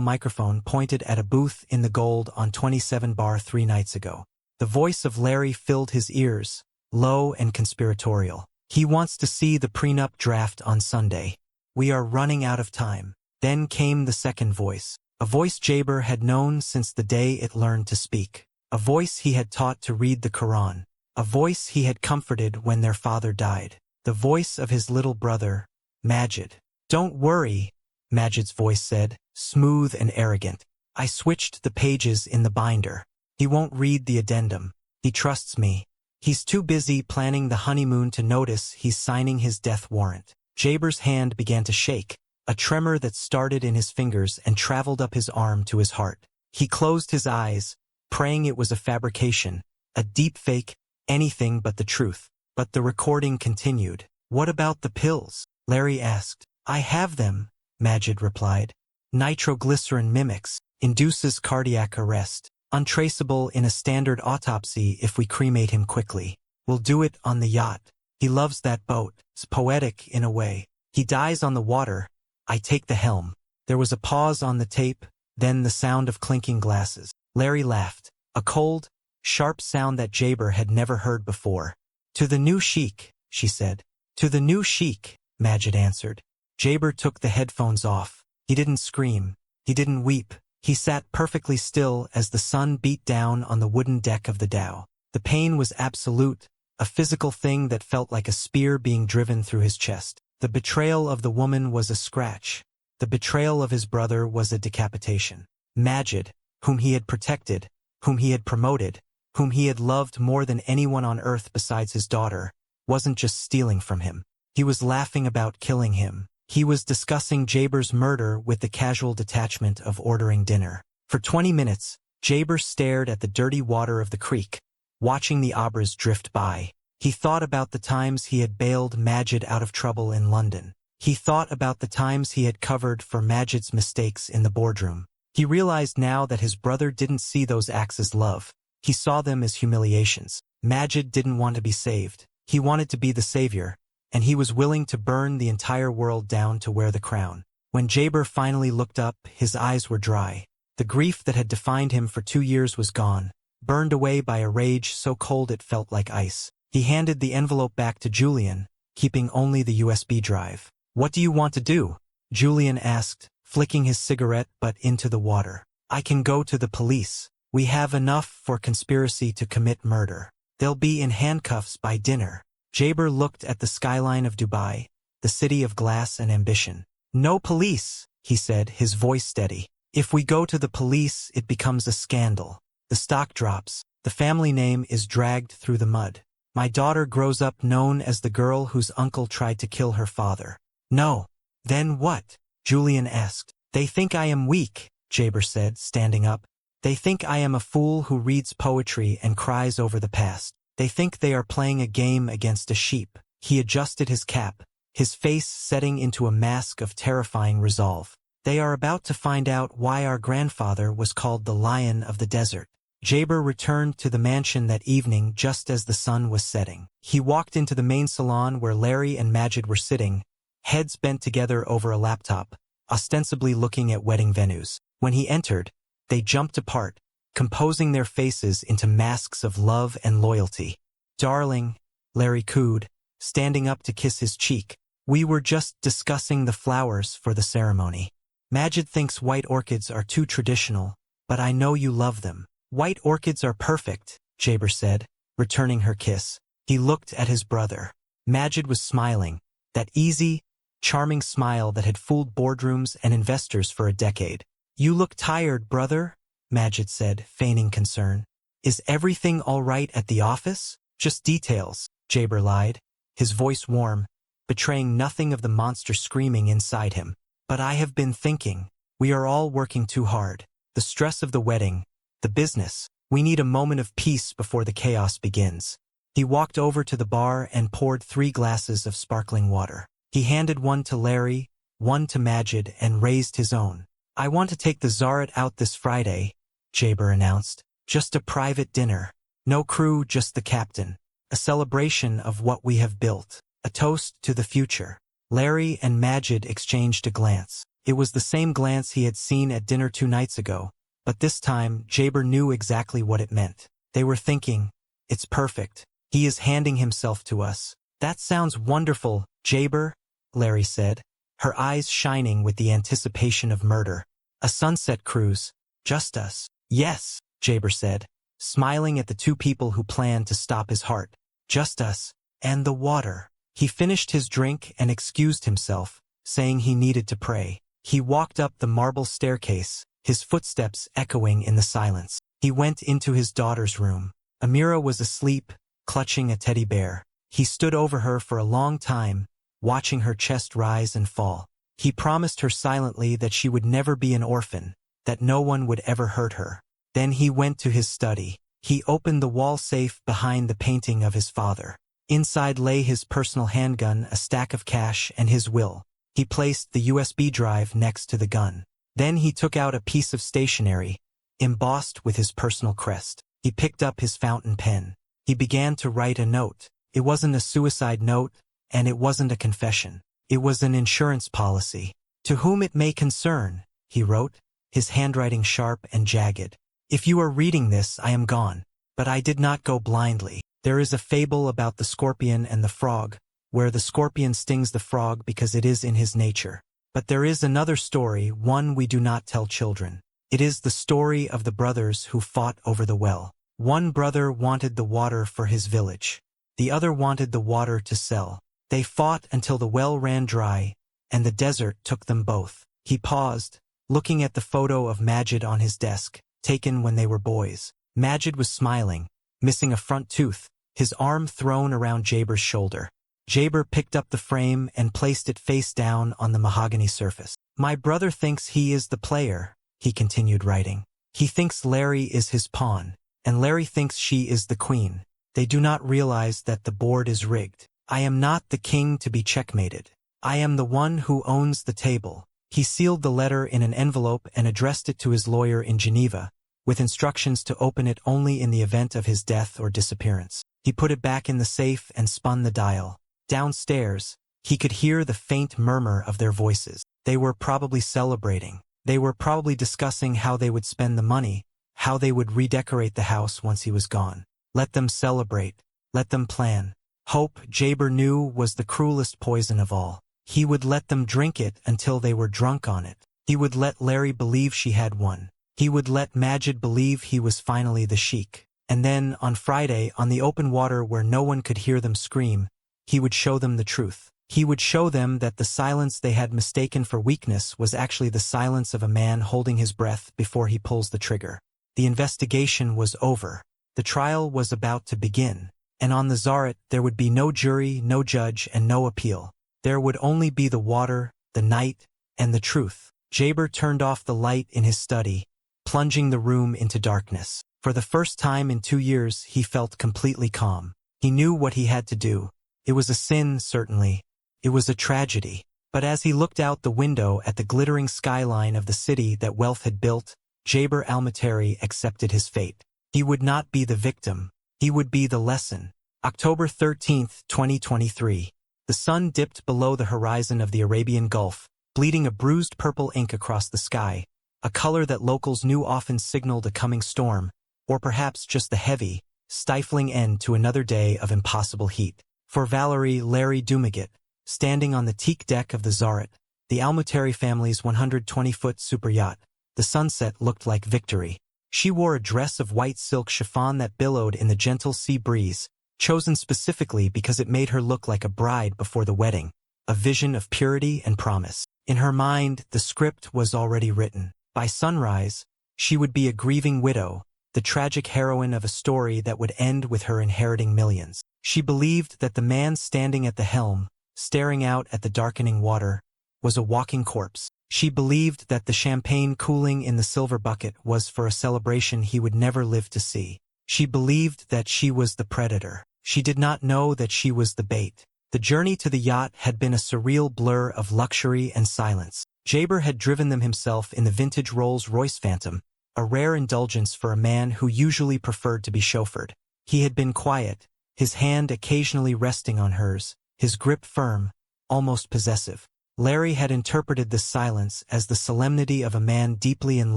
microphone pointed at a booth in the Gold on 27 Bar 3 nights ago. The voice of Larry filled his ears, low and conspiratorial. He wants to see the prenup draft on Sunday. We are running out of time. Then came the second voice. A voice Jaber had known since the day it learned to speak. A voice he had taught to read the Quran. A voice he had comforted when their father died. The voice of his little brother, Majid. Don't worry, Majid's voice said, smooth and arrogant. I switched the pages in the binder. He won't read the addendum. He trusts me. He's too busy planning the honeymoon to notice he's signing his death warrant. Jaber's hand began to shake, a tremor that started in his fingers and traveled up his arm to his heart. He closed his eyes, praying it was a fabrication, a deep fake, anything but the truth. But the recording continued. What about the pills? Larry asked. I have them, Majid replied. Nitroglycerin mimics, induces cardiac arrest. Untraceable in a standard autopsy if we cremate him quickly. We'll do it on the yacht. He loves that boat. It's poetic in a way. He dies on the water. I take the helm. There was a pause on the tape, then the sound of clinking glasses. Larry laughed. A cold, sharp sound that Jaber had never heard before. To the new sheik, she said. To the new sheik, Majid answered. Jaber took the headphones off. He didn't scream. He didn't weep. He sat perfectly still as the sun beat down on the wooden deck of the dhow. The pain was absolute, a physical thing that felt like a spear being driven through his chest. The betrayal of the woman was a scratch. The betrayal of his brother was a decapitation. Majid, whom he had protected, whom he had promoted, whom he had loved more than anyone on earth besides his daughter, wasn't just stealing from him. He was laughing about killing him. He was discussing Jaber's murder with the casual detachment of ordering dinner. For 20 minutes, Jaber stared at the dirty water of the creek, watching the Abras drift by. He thought about the times he had bailed Majid out of trouble in London. He thought about the times he had covered for Majid's mistakes in the boardroom. He realized now that his brother didn't see those acts as love. He saw them as humiliations. Majid didn't want to be saved. He wanted to be the savior, and he was willing to burn the entire world down to wear the crown. When Jaber finally looked up, his eyes were dry. The grief that had defined him for 2 years was gone, burned away by a rage so cold it felt like ice. He handed the envelope back to Julian, keeping only the USB drive. What do you want to do? Julian asked, flicking his cigarette butt into the water. I can go to the police. We have enough for conspiracy to commit murder. They'll be in handcuffs by dinner. Jaber looked at the skyline of Dubai, the city of glass and ambition. No police, he said, his voice steady. If we go to the police, it becomes a scandal. The stock drops. The family name is dragged through the mud. My daughter grows up known as the girl whose uncle tried to kill her father. No. Then what? Julian asked. They think I am weak, Jaber said, standing up. They think I am a fool who reads poetry and cries over the past. They think they are playing a game against a sheep. He adjusted his cap, his face setting into a mask of terrifying resolve. They are about to find out why our grandfather was called the Lion of the Desert. Jaber returned to the mansion that evening just as the sun was setting. He walked into the main salon where Larry and Majid were sitting, heads bent together over a laptop, ostensibly looking at wedding venues. When he entered, they jumped apart, composing their faces into masks of love and loyalty. Darling, Larry cooed, standing up to kiss his cheek. We were just discussing the flowers for the ceremony. Majid thinks white orchids are too traditional, but I know you love them. White orchids are perfect, Jaber said, returning her kiss. He looked at his brother. Majid was smiling, that easy, charming smile that had fooled boardrooms and investors for a decade. You look tired, brother, Majid said, feigning concern. Is everything all right at the office? Just details, Jaber lied, his voice warm, betraying nothing of the monster screaming inside him. But I have been thinking, we are all working too hard. The stress of the wedding, the business, we need a moment of peace before the chaos begins. He walked over to the bar and poured 3 glasses of sparkling water. He handed one to Larry, one to Majid, and raised his own. "I want to take the Zaret out this Friday," Jaber announced. "Just a private dinner. No crew, just the captain. A celebration of what we have built. A toast to the future." Larry and Majid exchanged a glance. It was the same glance he had seen at dinner 2 nights ago, but this time Jaber knew exactly what it meant. They were thinking, "It's perfect. He is handing himself to us." "That sounds wonderful, Jaber," Larry said, her eyes shining with the anticipation of murder. "A sunset cruise. Just us." "Yes," Jaber said, smiling at the 2 people who planned to stop his heart. "Just us. And the water." He finished his drink and excused himself, saying he needed to pray. He walked up the marble staircase, his footsteps echoing in the silence. He went into his daughter's room. Amira was asleep, clutching a teddy bear. He stood over her for a long time, watching her chest rise and fall. He promised her silently that she would never be an orphan, that no one would ever hurt her. Then he went to his study. He opened the wall safe behind the painting of his father. Inside lay his personal handgun, a stack of cash, and his will. He placed the USB drive next to the gun. Then he took out a piece of stationery, embossed with his personal crest. He picked up his fountain pen. He began to write a note. It wasn't a suicide note, and it wasn't a confession. It was an insurance policy. "To whom it may concern," he wrote, his handwriting sharp and jagged. "If you are reading this, I am gone. But I did not go blindly. There is a fable about the scorpion and the frog, where the scorpion stings the frog because it is in his nature. But there is another story, one we do not tell children. It is the story of the brothers who fought over the well. One brother wanted the water for his village. The other wanted the water to sell. They fought until the well ran dry, and the desert took them both." He paused, looking at the photo of Majid on his desk, taken when they were boys. Majid was smiling, missing a front tooth, his arm thrown around Jaber's shoulder. Jaber picked up the frame and placed it face down on the mahogany surface. "My brother thinks he is the player," he continued writing. "He thinks Larry is his pawn, and Larry thinks she is the queen. They do not realize that the board is rigged. I am not the king to be checkmated. I am the one who owns the table." He sealed the letter in an envelope and addressed it to his lawyer in Geneva, with instructions to open it only in the event of his death or disappearance. He put it back in the safe and spun the dial. Downstairs, he could hear the faint murmur of their voices. They were probably celebrating. They were probably discussing how they would spend the money, how they would redecorate the house once he was gone. Let them celebrate. Let them plan. Hope, Jaber knew, was the cruelest poison of all. He would let them drink it until they were drunk on it. He would let Larry believe she had won. He would let Majid believe he was finally the sheik. And then, on Friday, on the open water where no one could hear them scream, he would show them the truth. He would show them that the silence they had mistaken for weakness was actually the silence of a man holding his breath before he pulls the trigger. The investigation was over. The trial was about to begin. And on the Zaret there would be no jury, no judge, and no appeal. There would only be the water, the night, and the truth. Jaber turned off the light in his study, plunging the room into darkness. For the first time in 2 years, he felt completely calm. He knew what he had to do. It was a sin, certainly. It was a tragedy. But as he looked out the window at the glittering skyline of the city that wealth had built, Jaber Almateri accepted his fate. He would not be the victim. He would be the lesson. October 13th, 2023. The sun dipped below the horizon of the Arabian Gulf, bleeding a bruised purple ink across the sky, a color that locals knew often signaled a coming storm, or perhaps just the heavy, stifling end to another day of impossible heat. For Valerie Larry Dumaget, standing on the teak deck of the Zaret, the Almuteri family's 120-foot super yacht, the sunset looked like victory. She wore a dress of white silk chiffon that billowed in the gentle sea breeze, chosen specifically because it made her look like a bride before the wedding, a vision of purity and promise. In her mind, the script was already written. By sunrise, she would be a grieving widow, the tragic heroine of a story that would end with her inheriting millions. She believed that the man standing at the helm, staring out at the darkening water, was a walking corpse. She believed that the champagne cooling in the silver bucket was for a celebration he would never live to see. She believed that she was the predator. She did not know that she was the bait. The journey to the yacht had been a surreal blur of luxury and silence. Jaber had driven them himself in the vintage Rolls-Royce Phantom, a rare indulgence for a man who usually preferred to be chauffeured. He had been quiet, his hand occasionally resting on hers, his grip firm, almost possessive. Larry had interpreted this silence as the solemnity of a man deeply in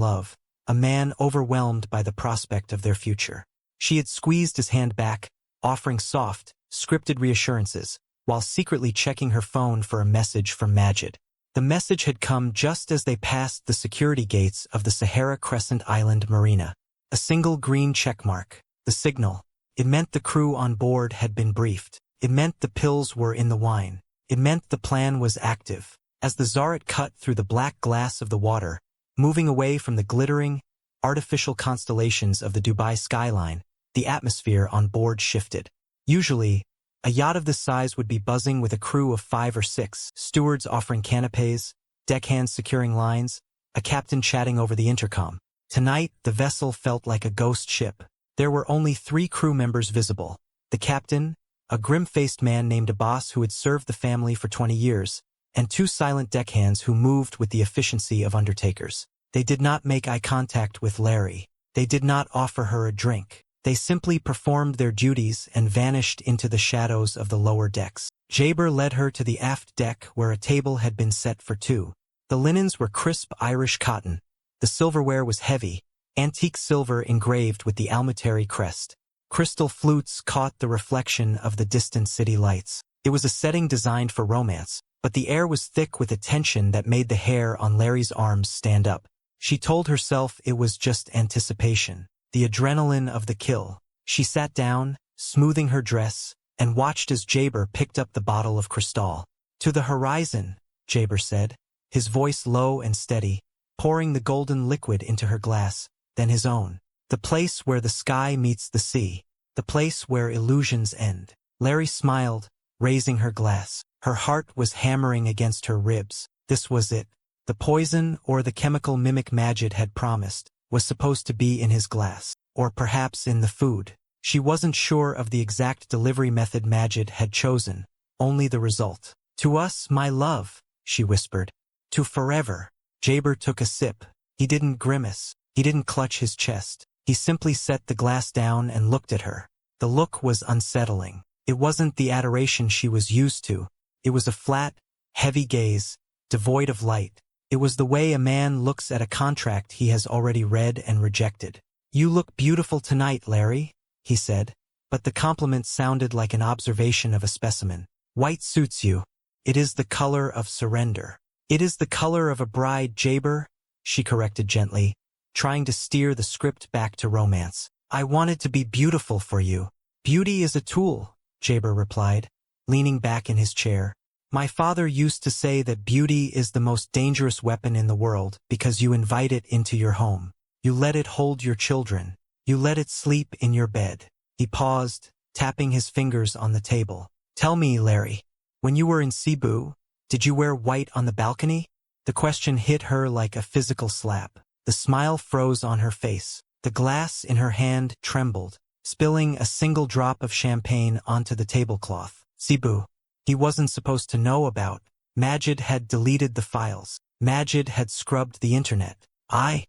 love, a man overwhelmed by the prospect of their future. She had squeezed his hand back, offering soft, scripted reassurances, while secretly checking her phone for a message from Majid. The message had come just as they passed the security gates of the Sahara Crescent Island Marina. A single green checkmark, the signal. It meant the crew on board had been briefed. It meant the pills were in the wine. It meant the plan was active. As the Zaret cut through the black glass of the water, moving away from the glittering, artificial constellations of the Dubai skyline, the atmosphere on board shifted. Usually, a yacht of this size would be buzzing with a crew of 5 or 6, stewards offering canapés, deckhands securing lines, a captain chatting over the intercom. Tonight, the vessel felt like a ghost ship. There were only 3 crew members visible. The captain, a grim-faced man named Abbas who had served the family for 20 years, and 2 silent deckhands who moved with the efficiency of undertakers. They did not make eye contact with Larry. They did not offer her a drink. They simply performed their duties and vanished into the shadows of the lower decks. Jaber led her to the aft deck where a table had been set for 2. The linens were crisp Irish cotton. The silverware was heavy, antique silver engraved with the Almateri crest. Crystal flutes caught the reflection of the distant city lights. It was a setting designed for romance, but the air was thick with a tension that made the hair on Larry's arms stand up. She told herself it was just anticipation. The adrenaline of the kill. She sat down, smoothing her dress, and watched as Jaber picked up the bottle of Cristal. "To the horizon," Jaber said, his voice low and steady, pouring the golden liquid into her glass, then his own. "The place where the sky meets the sea. The place where illusions end." Larry smiled, raising her glass. Her heart was hammering against her ribs. This was it. The poison, or the chemical mimic Majid had promised, was supposed to be in his glass, or perhaps in the food. She wasn't sure of the exact delivery method Majid had chosen, only the result. "To us, my love," she whispered. "To forever." Jaber took a sip. He didn't grimace. He didn't clutch his chest. He simply set the glass down and looked at her. The look was unsettling. It wasn't the adoration she was used to. It was a flat, heavy gaze, devoid of light. It was the way a man looks at a contract he has already read and rejected. "You look beautiful tonight, Larry," he said, but the compliment sounded like an observation of a specimen. "White suits you. It is the color of surrender." "It is the color of a bride, Jaber," she corrected gently, trying to steer the script back to romance. "I wanted to be beautiful for you." "Beauty is a tool," Jaber replied, leaning back in his chair. "My father used to say that beauty is the most dangerous weapon in the world because you invite it into your home. You let it hold your children. You let it sleep in your bed." He paused, tapping his fingers on the table. "Tell me, Larry, when you were in Cebu, did you wear white on the balcony?" The question hit her like a physical slap. The smile froze on her face. The glass in her hand trembled, spilling a single drop of champagne onto the tablecloth. Cebu. He wasn't supposed to know about. Majid had deleted the files. Majid had scrubbed the internet. I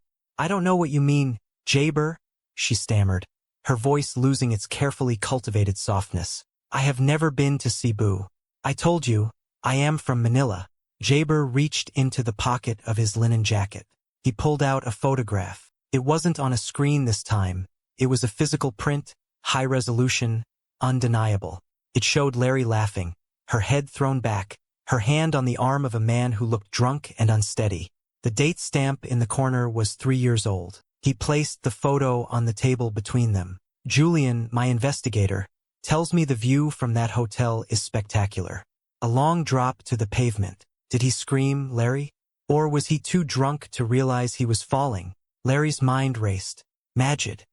don't know what you mean, Jaber," she stammered, her voice losing its carefully cultivated softness. "I have never been to Cebu. I told you, I am from Manila." Jaber reached into the pocket of his linen jacket. He pulled out a photograph. It wasn't on a screen this time. It was a physical print, high resolution, undeniable. It showed Larry laughing, her head thrown back, her hand on the arm of a man who looked drunk and unsteady. The date stamp in the corner was 3 years old. He placed the photo on the table between them. "Julian, my investigator, tells me the view from that hotel is spectacular." A long drop to the pavement. Did he scream, Larry? Or was he too drunk to realize he was falling? Larry's mind raced. Majid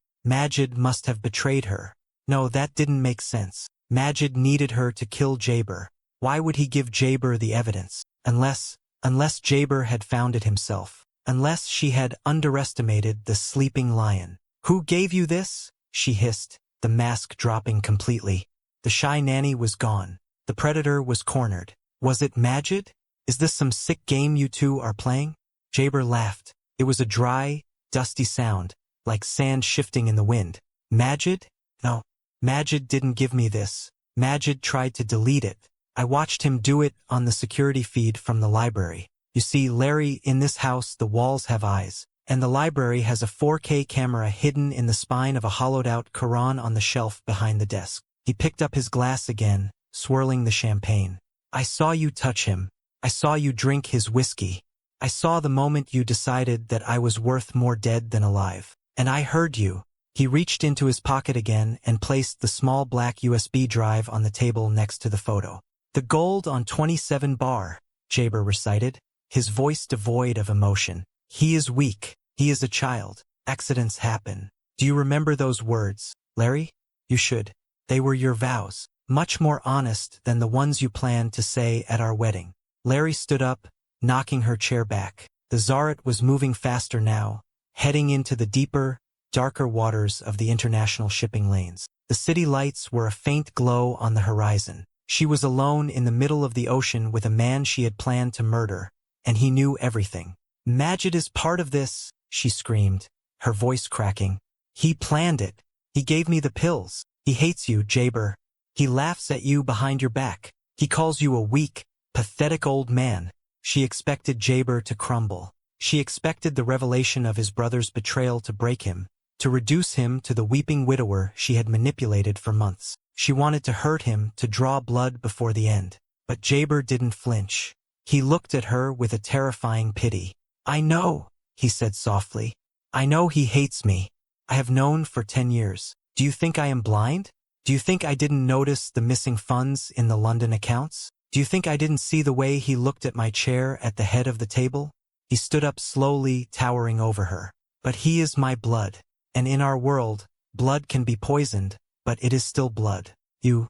must have betrayed her. No, that didn't make sense. Majid needed her to kill Jaber. Why would he give Jaber the evidence? Unless Jaber had found it himself. Unless she had underestimated the sleeping lion. "Who gave you this?" she hissed, the mask dropping completely. The shy nanny was gone. The predator was cornered. Was it Majid? Is this some sick game you two are playing? Jaber laughed. It was a dry, dusty sound, like sand shifting in the wind. Majid? No. Majid didn't give me this. Majid tried to delete it. I watched him do it on the security feed from the library. You see, Larry, in this house the walls have eyes, and the library has a 4K camera hidden in the spine of a hollowed-out Quran on the shelf behind the desk. He picked up his glass again, swirling the champagne. I saw you touch him. I saw you drink his whiskey. I saw the moment you decided that I was worth more dead than alive. And I heard you. He reached into his pocket again and placed the small black USB drive on the table next to the photo. The gold on 27 bar, Jaber recited, his voice devoid of emotion. He is weak. He is a child. Accidents happen. Do you remember those words, Larry? You should. They were your vows, much more honest than the ones you planned to say at our wedding. Larry stood up, knocking her chair back. The Zaret was moving faster now, heading into the deeper, darker waters of the international shipping lanes. The city lights were a faint glow on the horizon. She was alone in the middle of the ocean with a man she had planned to murder, and he knew everything. Majid is part of this, she screamed, her voice cracking. He planned it. He gave me the pills. He hates you, Jaber. He laughs at you behind your back. He calls you a weak, pathetic old man. She expected Jaber to crumble. She expected the revelation of his brother's betrayal to break him, to reduce him to the weeping widower she had manipulated for months. She wanted to hurt him, to draw blood before the end. But Jaber didn't flinch. He looked at her with a terrifying pity. I know, he said softly. I know he hates me. I have known for 10 years. Do you think I am blind? Do you think I didn't notice the missing funds in the London accounts? Do you think I didn't see the way he looked at my chair at the head of the table? He stood up slowly, towering over her. But he is my blood. And in our world, blood can be poisoned, but it is still blood. You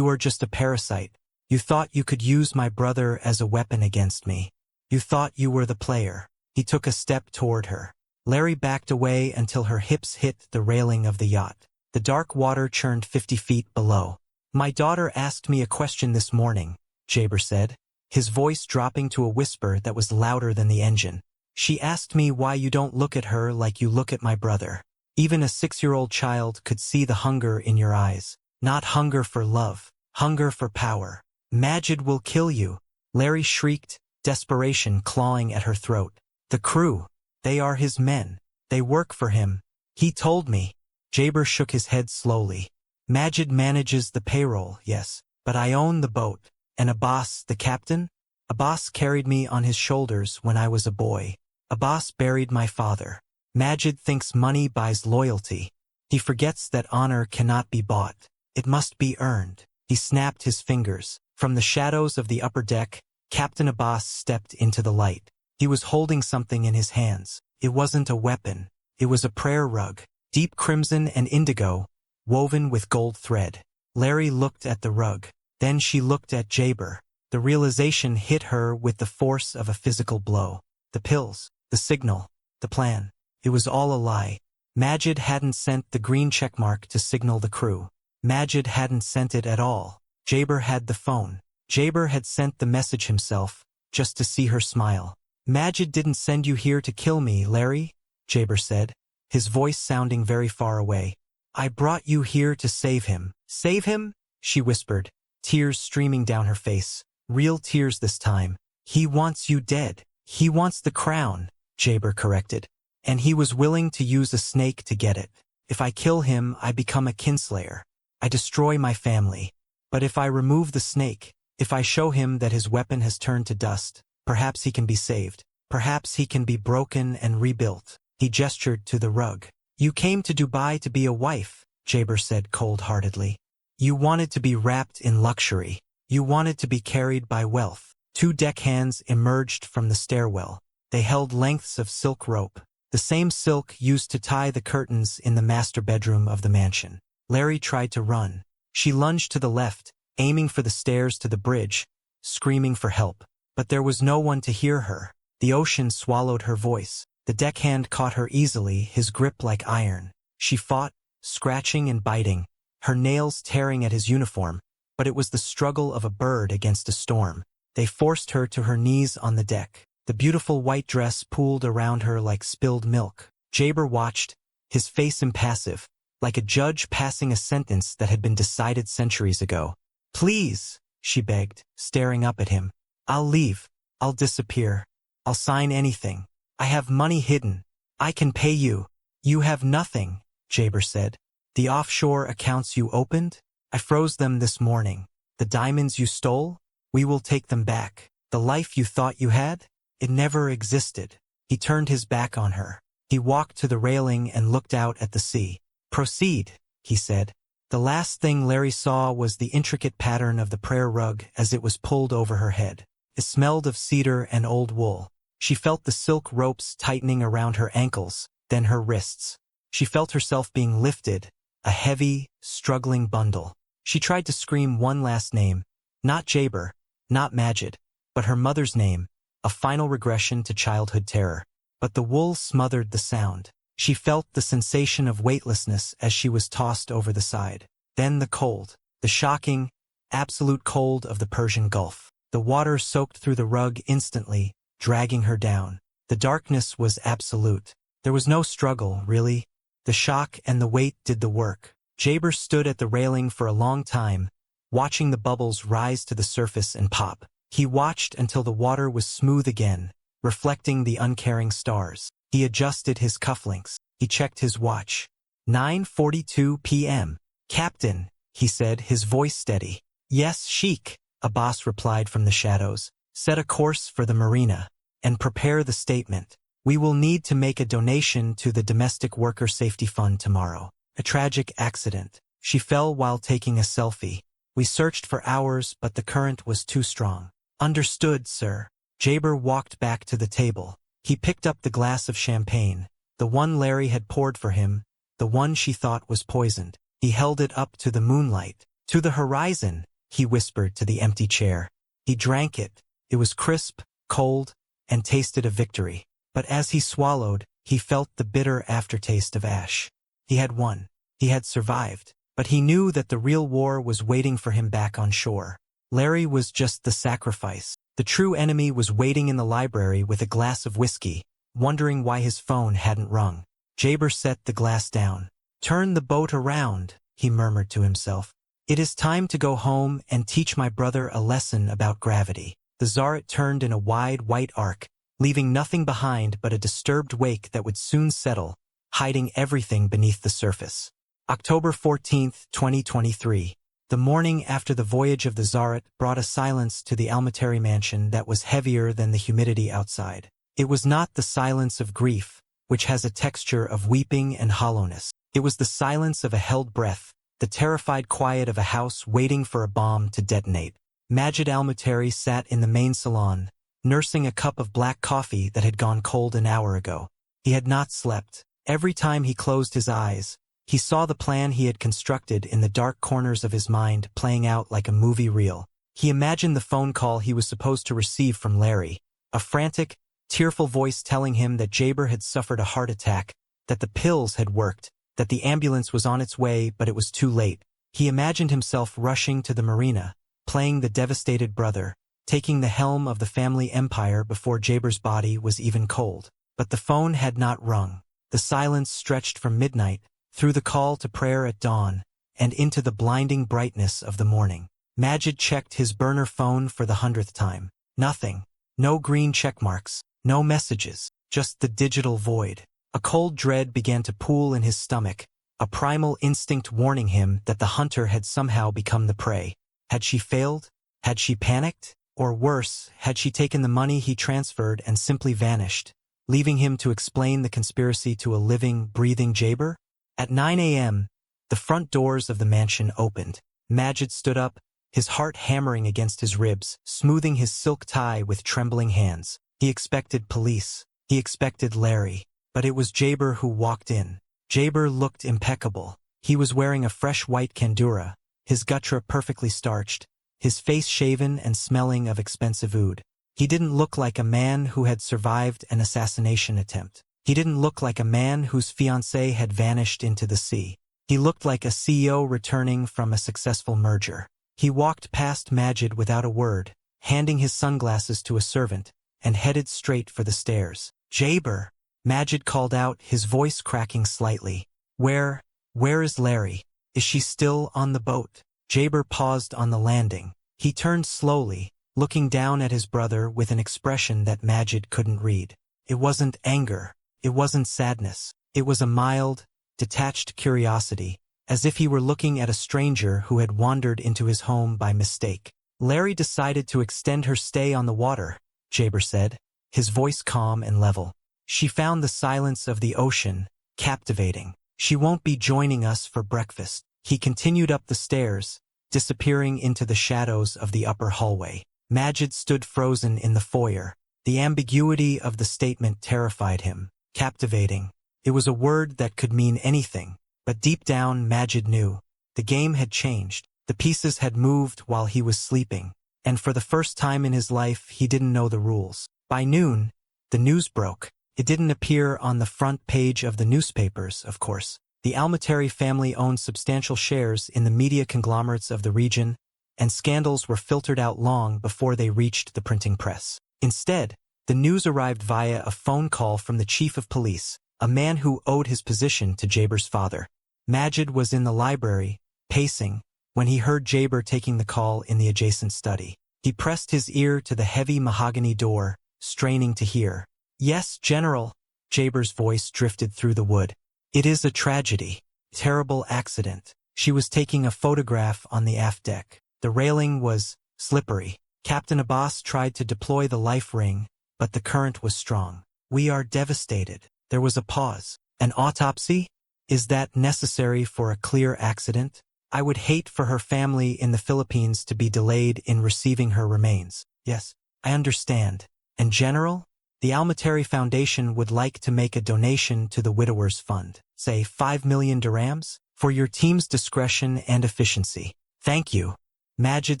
are just a parasite. You thought you could use my brother as a weapon against me. You thought you were the player. He took a step toward her. Larry backed away until her hips hit the railing of the yacht. The dark water churned 50 feet below. My daughter asked me a question this morning, Jaber said, his voice dropping to a whisper that was louder than the engine. She asked me why you don't look at her like you look at my brother. Even a 6-year-old child could see the hunger in your eyes. Not hunger for love, hunger for power. Majid will kill you, Larry shrieked, desperation clawing at her throat. The crew, they are his men. They work for him. He told me. Jaber shook his head slowly. Majid manages the payroll, yes, but I own the boat. And Abbas, the captain? Abbas carried me on his shoulders when I was a boy. Abbas buried my father. Majid thinks money buys loyalty. He forgets that honor cannot be bought. It must be earned. He snapped his fingers. From the shadows of the upper deck, Captain Abbas stepped into the light. He was holding something in his hands. It wasn't a weapon. It was a prayer rug, deep crimson and indigo, woven with gold thread. Larry looked at the rug. Then she looked at Jaber. The realization hit her with the force of a physical blow. The pills, the signal, the plan. It was all a lie. Majid hadn't sent the green checkmark to signal the crew. Majid hadn't sent it at all. Jaber had the phone. Jaber had sent the message himself, just to see her smile. Majid didn't send you here to kill me, Larry, Jaber said, his voice sounding very far away. I brought you here to save him. Save him? She whispered, tears streaming down her face. Real tears this time. He wants you dead. He wants the crown, Jaber corrected. And he was willing to use a snake to get it. If I kill him, I become a kinslayer. I destroy my family. But if I remove the snake, if I show him that his weapon has turned to dust, perhaps he can be saved. Perhaps he can be broken and rebuilt. He gestured to the rug. You came to Dubai to be a wife, Jaber said cold-heartedly. You wanted to be wrapped in luxury. You wanted to be carried by wealth. 2 deckhands emerged from the stairwell. They held lengths of silk rope, the same silk used to tie the curtains in the master bedroom of the mansion. Larry tried to run. She lunged to the left, aiming for the stairs to the bridge, screaming for help. But there was no one to hear her. The ocean swallowed her voice. The deckhand caught her easily, his grip like iron. She fought, scratching and biting, her nails tearing at his uniform, but it was the struggle of a bird against a storm. They forced her to her knees on the deck. The beautiful white dress pooled around her like spilled milk. Jaber watched, his face impassive, like a judge passing a sentence that had been decided centuries ago. "Please," she begged, staring up at him. "I'll leave. I'll disappear. I'll sign anything. I have money hidden. I can pay you." "You have nothing," Jaber said. "The offshore accounts you opened? I froze them this morning. The diamonds you stole? We will take them back. The life you thought you had? It never existed." He turned his back on her. He walked to the railing and looked out at the sea. "Proceed," he said. The last thing Larry saw was the intricate pattern of the prayer rug as it was pulled over her head. It smelled of cedar and old wool. She felt the silk ropes tightening around her ankles, then her wrists. She felt herself being lifted, a heavy, struggling bundle. She tried to scream one last name, not Jaber, not Majid, but her mother's name, a final regression to childhood terror. But the wool smothered the sound. She felt the sensation of weightlessness as she was tossed over the side. Then the cold, the shocking, absolute cold of the Persian Gulf. The water soaked through the rug instantly, dragging her down. The darkness was absolute. There was no struggle, really. The shock and the weight did the work. Jaber stood at the railing for a long time, watching the bubbles rise to the surface and pop. He watched until the water was smooth again, reflecting the uncaring stars. He adjusted his cufflinks. He checked his watch. 9:42 p.m. "Captain," he said, his voice steady. "Yes, Sheik," Abbas replied from the shadows. "Set a course for the marina, and prepare the statement. We will need to make a donation to the Domestic Worker Safety Fund tomorrow. A tragic accident. She fell while taking a selfie. We searched for hours, but the current was too strong." "Understood, sir." Jaber walked back to the table. He picked up the glass of champagne, the one Larry had poured for him, the one she thought was poisoned. He held it up to the moonlight. "To the horizon," he whispered to the empty chair. He drank it. It was crisp, cold, and tasted of victory. But as he swallowed, he felt the bitter aftertaste of ash. He had won. He had survived. But he knew that the real war was waiting for him back on shore. Larry was just the sacrifice. The true enemy was waiting in the library with a glass of whiskey, wondering why his phone hadn't rung. Jaber set the glass down. "Turn the boat around," he murmured to himself. "It is time to go home and teach my brother a lesson about gravity." The Zaret turned in a wide white arc, leaving nothing behind but a disturbed wake that would soon settle, hiding everything beneath the surface. October 14th, 2023. The morning after the voyage of the Zaret brought a silence to the Almateri mansion that was heavier than the humidity outside. It was not the silence of grief, which has a texture of weeping and hollowness. It was the silence of a held breath, the terrified quiet of a house waiting for a bomb to detonate. Majid Almateri sat in the main salon, nursing a cup of black coffee that had gone cold an hour ago. He had not slept. Every time he closed his eyes, he saw the plan he had constructed in the dark corners of his mind playing out like a movie reel. He imagined the phone call he was supposed to receive from Larry, a frantic, tearful voice telling him that Jaber had suffered a heart attack, that the pills had worked, that the ambulance was on its way but it was too late. He imagined himself rushing to the marina, playing the devastated brother, taking the helm of the family empire before Jaber's body was even cold. But the phone had not rung. The silence stretched from midnight, through the call to prayer at dawn, and into the blinding brightness of the morning. Majid checked his burner phone for the 100th time. Nothing. No green checkmarks. No messages. Just the digital void. A cold dread began to pool in his stomach, a primal instinct warning him that the hunter had somehow become the prey. Had she failed? Had she panicked? Or worse, had she taken the money he transferred and simply vanished, leaving him to explain the conspiracy to a living, breathing Jaber? At 9 a.m., the front doors of the mansion opened. Majid stood up, his heart hammering against his ribs, smoothing his silk tie with trembling hands. He expected police. He expected Larry. But it was Jaber who walked in. Jaber looked impeccable. He was wearing a fresh white kandura, his gutra perfectly starched, his face shaven and smelling of expensive oud. He didn't look like a man who had survived an assassination attempt. He didn't look like a man whose fiancée had vanished into the sea. He looked like a CEO returning from a successful merger. He walked past Majid without a word, handing his sunglasses to a servant, and headed straight for the stairs. "Jaber," Majid called out, his voice cracking slightly. Where is Larry? Is she still on the boat?" Jaber paused on the landing. He turned slowly, looking down at his brother with an expression that Majid couldn't read. It wasn't anger. It wasn't sadness. It was a mild, detached curiosity, as if he were looking at a stranger who had wandered into his home by mistake. "Larry decided to extend her stay on the water," Jaber said, his voice calm and level. "She found the silence of the ocean captivating. She won't be joining us for breakfast." He continued up the stairs, disappearing into the shadows of the upper hallway. Majid stood frozen in the foyer. The ambiguity of the statement terrified him. Captivating. It was a word that could mean anything, but deep down Majid knew. The game had changed. The pieces had moved while he was sleeping, and for the first time in his life he didn't know the rules. By noon, the news broke. It didn't appear on the front page of the newspapers, of course. The Almateri family owned substantial shares in the media conglomerates of the region, and scandals were filtered out long before they reached the printing press. Instead, the news arrived via a phone call from the chief of police, a man who owed his position to Jaber's father. Majid was in the library, pacing, when he heard Jaber taking the call in the adjacent study. He pressed his ear to the heavy mahogany door, straining to hear. "Yes, General," Jaber's voice drifted through the wood. "It is a tragedy. Terrible accident. She was taking a photograph on the aft deck. The railing was slippery. Captain Abbas tried to deploy the life ring, but the current was strong. We are devastated." There was a pause. "An autopsy? Is that necessary for a clear accident? I would hate for her family in the Philippines to be delayed in receiving her remains." "Yes, I understand. And General? The Almateri Foundation would like to make a donation to the Widowers Fund, say 5 million dirhams, for your team's discretion and efficiency. Thank you." Majid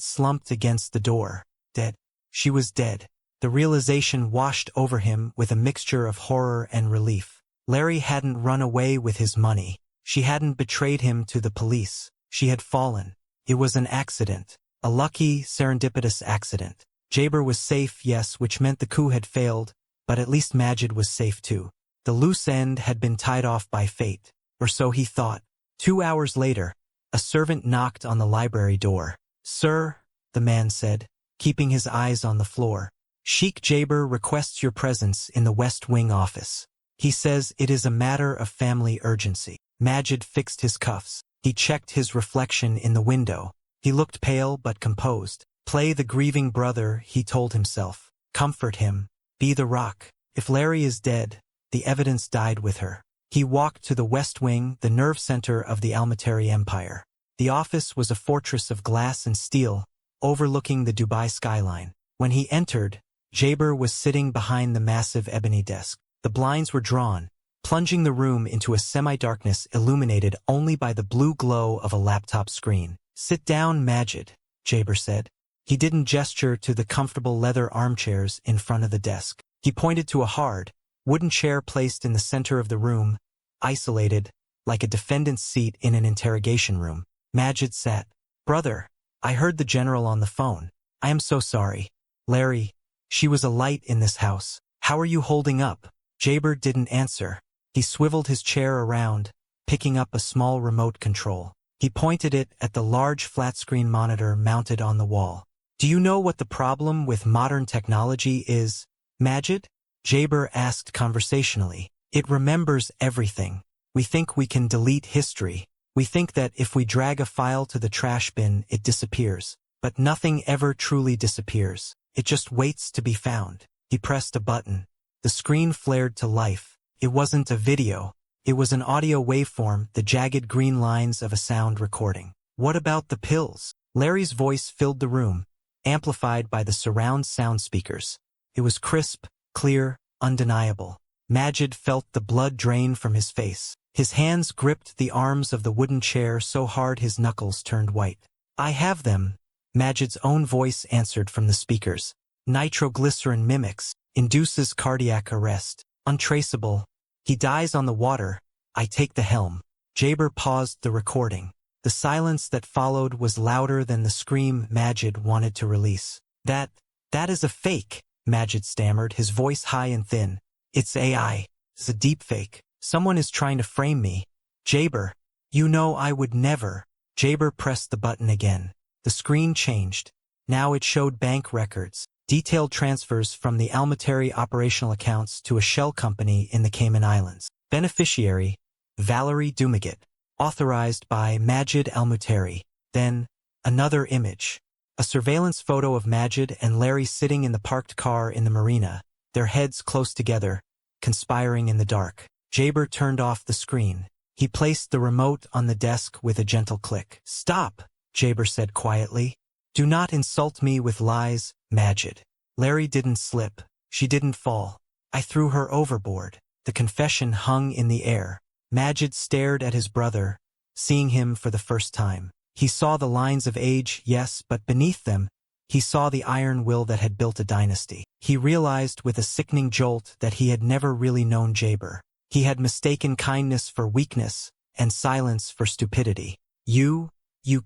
slumped against the door. Dead. She was dead. The realization washed over him with a mixture of horror and relief. Larry hadn't run away with his money. She hadn't betrayed him to the police. She had fallen. It was an accident. A lucky, serendipitous accident. Jaber was safe, yes, which meant the coup had failed, but at least Majid was safe too. The loose end had been tied off by fate, or so he thought. 2 hours later, a servant knocked on the library door. "Sir," the man said, keeping his eyes on the floor, "Sheikh Jaber requests your presence in the West Wing office. He says it is a matter of family urgency." Majid fixed his cuffs. He checked his reflection in the window. He looked pale but composed. Play the grieving brother, he told himself. Comfort him. Be the rock. If Larry is dead, the evidence died with her. He walked to the West Wing, the nerve center of the Almateri Empire. The office was a fortress of glass and steel, overlooking the Dubai skyline. When he entered, Jaber was sitting behind the massive ebony desk. The blinds were drawn, plunging the room into a semi-darkness illuminated only by the blue glow of a laptop screen. "Sit down, Majid," Jaber said. He didn't gesture to the comfortable leather armchairs in front of the desk. He pointed to a hard, wooden chair placed in the center of the room, isolated, like a defendant's seat in an interrogation room. Majid sat. "Brother, I heard the general on the phone. I am so sorry. Larry, she was a light in this house. How are you holding up?" Jaber didn't answer. He swiveled his chair around, picking up a small remote control. He pointed it at the large flat-screen monitor mounted on the wall. "Do you know what the problem with modern technology is, Majid?" Jaber asked conversationally. "It remembers everything. We think we can delete history. We think that if we drag a file to the trash bin, it disappears. But nothing ever truly disappears. It just waits to be found." He pressed a button. The screen flared to life. It wasn't a video. It was an audio waveform, the jagged green lines of a sound recording. "What about the pills?" Larry's voice filled the room, amplified by the surround sound speakers. It was crisp, clear, undeniable. Majid felt the blood drain from his face. His hands gripped the arms of the wooden chair so hard his knuckles turned white. "I have them," Majid's own voice answered from the speakers. "Nitroglycerin mimics, induces cardiac arrest, untraceable. He dies on the water. I take the helm." Jaber paused the recording. The silence that followed was louder than the scream Majid wanted to release. That That is a fake, Majid stammered, his voice high and thin. It's AI. It's a deepfake. Someone is trying to frame me. Jaber, you know I would never. Jaber pressed the button again. The screen changed. Now it showed bank records, detailed transfers from the Almateri operational accounts to a shell company in the Cayman Islands. Beneficiary, Valerie Dumagat. Authorized by Majid Almuteri. Then, another image. A surveillance photo of Majid and Larry sitting in the parked car in the marina, their heads close together, conspiring in the dark. Jaber turned off the screen. He placed the remote on the desk with a gentle click. Stop, Jaber said quietly. Do not insult me with lies, Majid. Larry didn't slip. She didn't fall. I threw her overboard. The confession hung in the air. Majid stared at his brother, seeing him for the first time. He saw the lines of age, yes, but beneath them, he saw the iron will that had built a dynasty. He realized with a sickening jolt that he had never really known Jaber. He had mistaken kindness for weakness, and silence for stupidity. You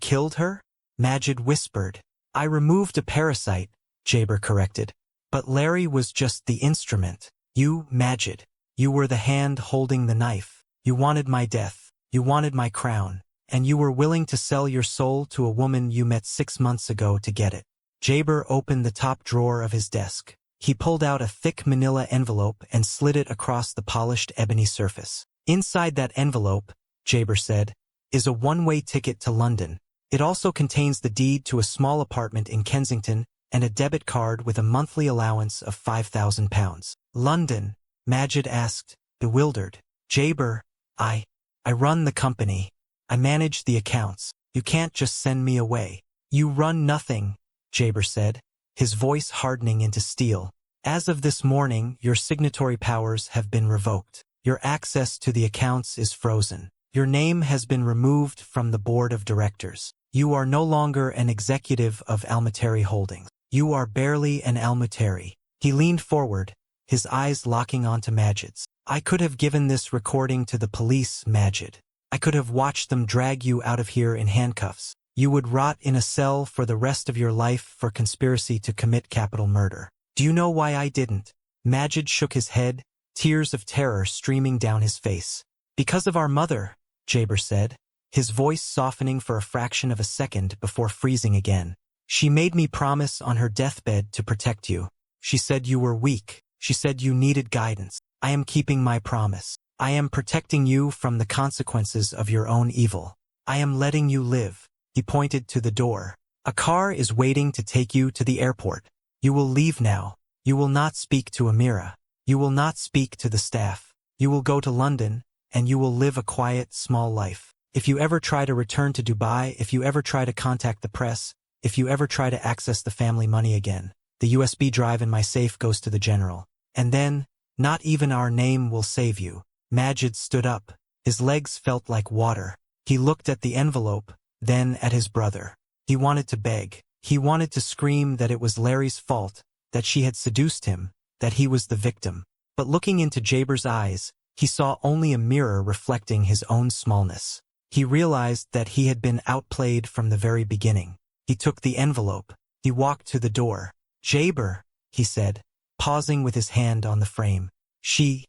killed her? Majid whispered. I removed a parasite, Jaber corrected. But Larry was just the instrument. You, Majid, you were the hand holding the knife. You wanted my death. You wanted my crown. And you were willing to sell your soul to a woman you met 6 months ago to get it. Jaber opened the top drawer of his desk. He pulled out a thick manila envelope and slid it across the polished ebony surface. Inside that envelope, Jaber said, is a one-way ticket to London. It also contains the deed to a small apartment in Kensington and a debit card with a monthly allowance of £5,000. London? Majid asked, bewildered. Jaber, I run the company. I manage the accounts. You can't just send me away. You run nothing, Jaber said, his voice hardening into steel. As of this morning, your signatory powers have been revoked. Your access to the accounts is frozen. Your name has been removed from the board of directors. You are no longer an executive of Almateri Holdings. You are barely an Almateri. He leaned forward, his eyes locking onto Majid's. I could have given this recording to the police, Majid. I could have watched them drag you out of here in handcuffs. You would rot in a cell for the rest of your life for conspiracy to commit capital murder. Do you know why I didn't? Majid shook his head, tears of terror streaming down his face. Because of our mother, Jaber said, his voice softening for a fraction of a second before freezing again. She made me promise on her deathbed to protect you. She said you were weak. She said you needed guidance. I am keeping my promise. I am protecting you from the consequences of your own evil. I am letting you live. He pointed to the door. A car is waiting to take you to the airport. You will leave now. You will not speak to Amira. You will not speak to the staff. You will go to London, and you will live a quiet, small life. If you ever try to return to Dubai, if you ever try to contact the press, if you ever try to access the family money again, the USB drive in my safe goes to the general. And then, not even our name will save you. Majid stood up. His legs felt like water. He looked at the envelope, then at his brother. He wanted to beg. He wanted to scream that it was Larry's fault, that she had seduced him, that he was the victim. But looking into Jaber's eyes, he saw only a mirror reflecting his own smallness. He realized that he had been outplayed from the very beginning. He took the envelope. He walked to the door. Jaber, he said, pausing with his hand on the frame. She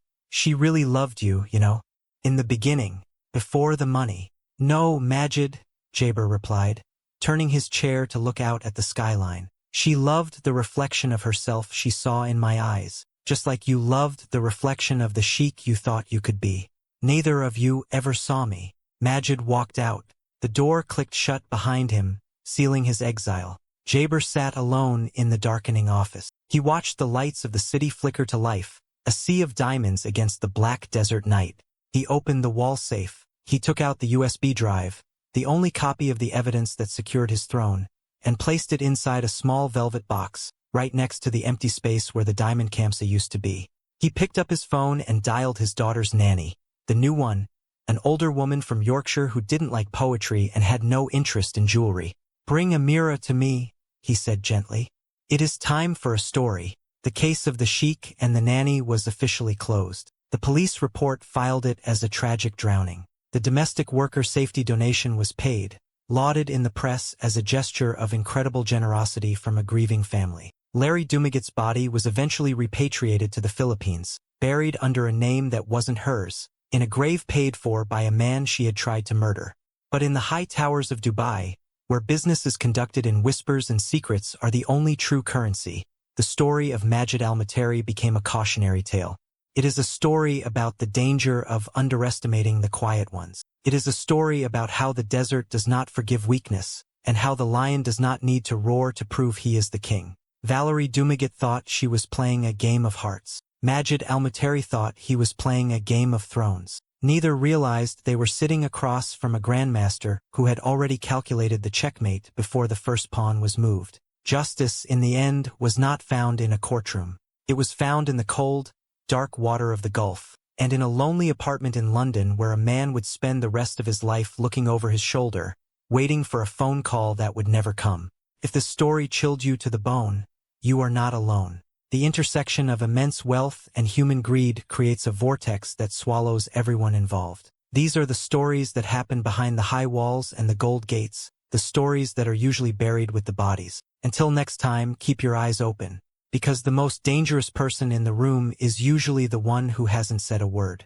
really loved you, you know, in the beginning, before the money. No, Majid, Jaber replied, turning his chair to look out at the skyline. She loved the reflection of herself she saw in my eyes, just like you loved the reflection of the sheik you thought you could be. Neither of you ever saw me. Majid walked out. The door clicked shut behind him, sealing his exile. Jaber sat alone in the darkening office. He watched the lights of the city flicker to life, a sea of diamonds against the black desert night. He opened the wall safe. He took out the USB drive, the only copy of the evidence that secured his throne, and placed it inside a small velvet box, right next to the empty space where the diamond camsa used to be. He picked up his phone and dialed his daughter's nanny, the new one, an older woman from Yorkshire who didn't like poetry and had no interest in jewelry. Bring Amira to me, he said gently. It is time for a story. The case of the sheik and the nanny was officially closed. The police report filed it as a tragic drowning. The domestic worker safety donation was paid, lauded in the press as a gesture of incredible generosity from a grieving family. Larry Dumaget's body was eventually repatriated to the Philippines, buried under a name that wasn't hers, in a grave paid for by a man she had tried to murder. But in the high towers of Dubai, where business is conducted in whispers and secrets are the only true currency, the story of Majid al-Matari became a cautionary tale. It is a story about the danger of underestimating the quiet ones. It is a story about how the desert does not forgive weakness, and how the lion does not need to roar to prove he is the king. Valerie Dumaget thought she was playing a game of hearts. Majid al-Matari thought he was playing a game of thrones. Neither realized they were sitting across from a grandmaster who had already calculated the checkmate before the first pawn was moved. Justice, in the end, was not found in a courtroom. It was found in the cold, dark water of the Gulf, and in a lonely apartment in London where a man would spend the rest of his life looking over his shoulder, waiting for a phone call that would never come. If the story chilled you to the bone, you are not alone. The intersection of immense wealth and human greed creates a vortex that swallows everyone involved. These are the stories that happen behind the high walls and the gold gates, the stories that are usually buried with the bodies. Until next time, keep your eyes open, because the most dangerous person in the room is usually the one who hasn't said a word.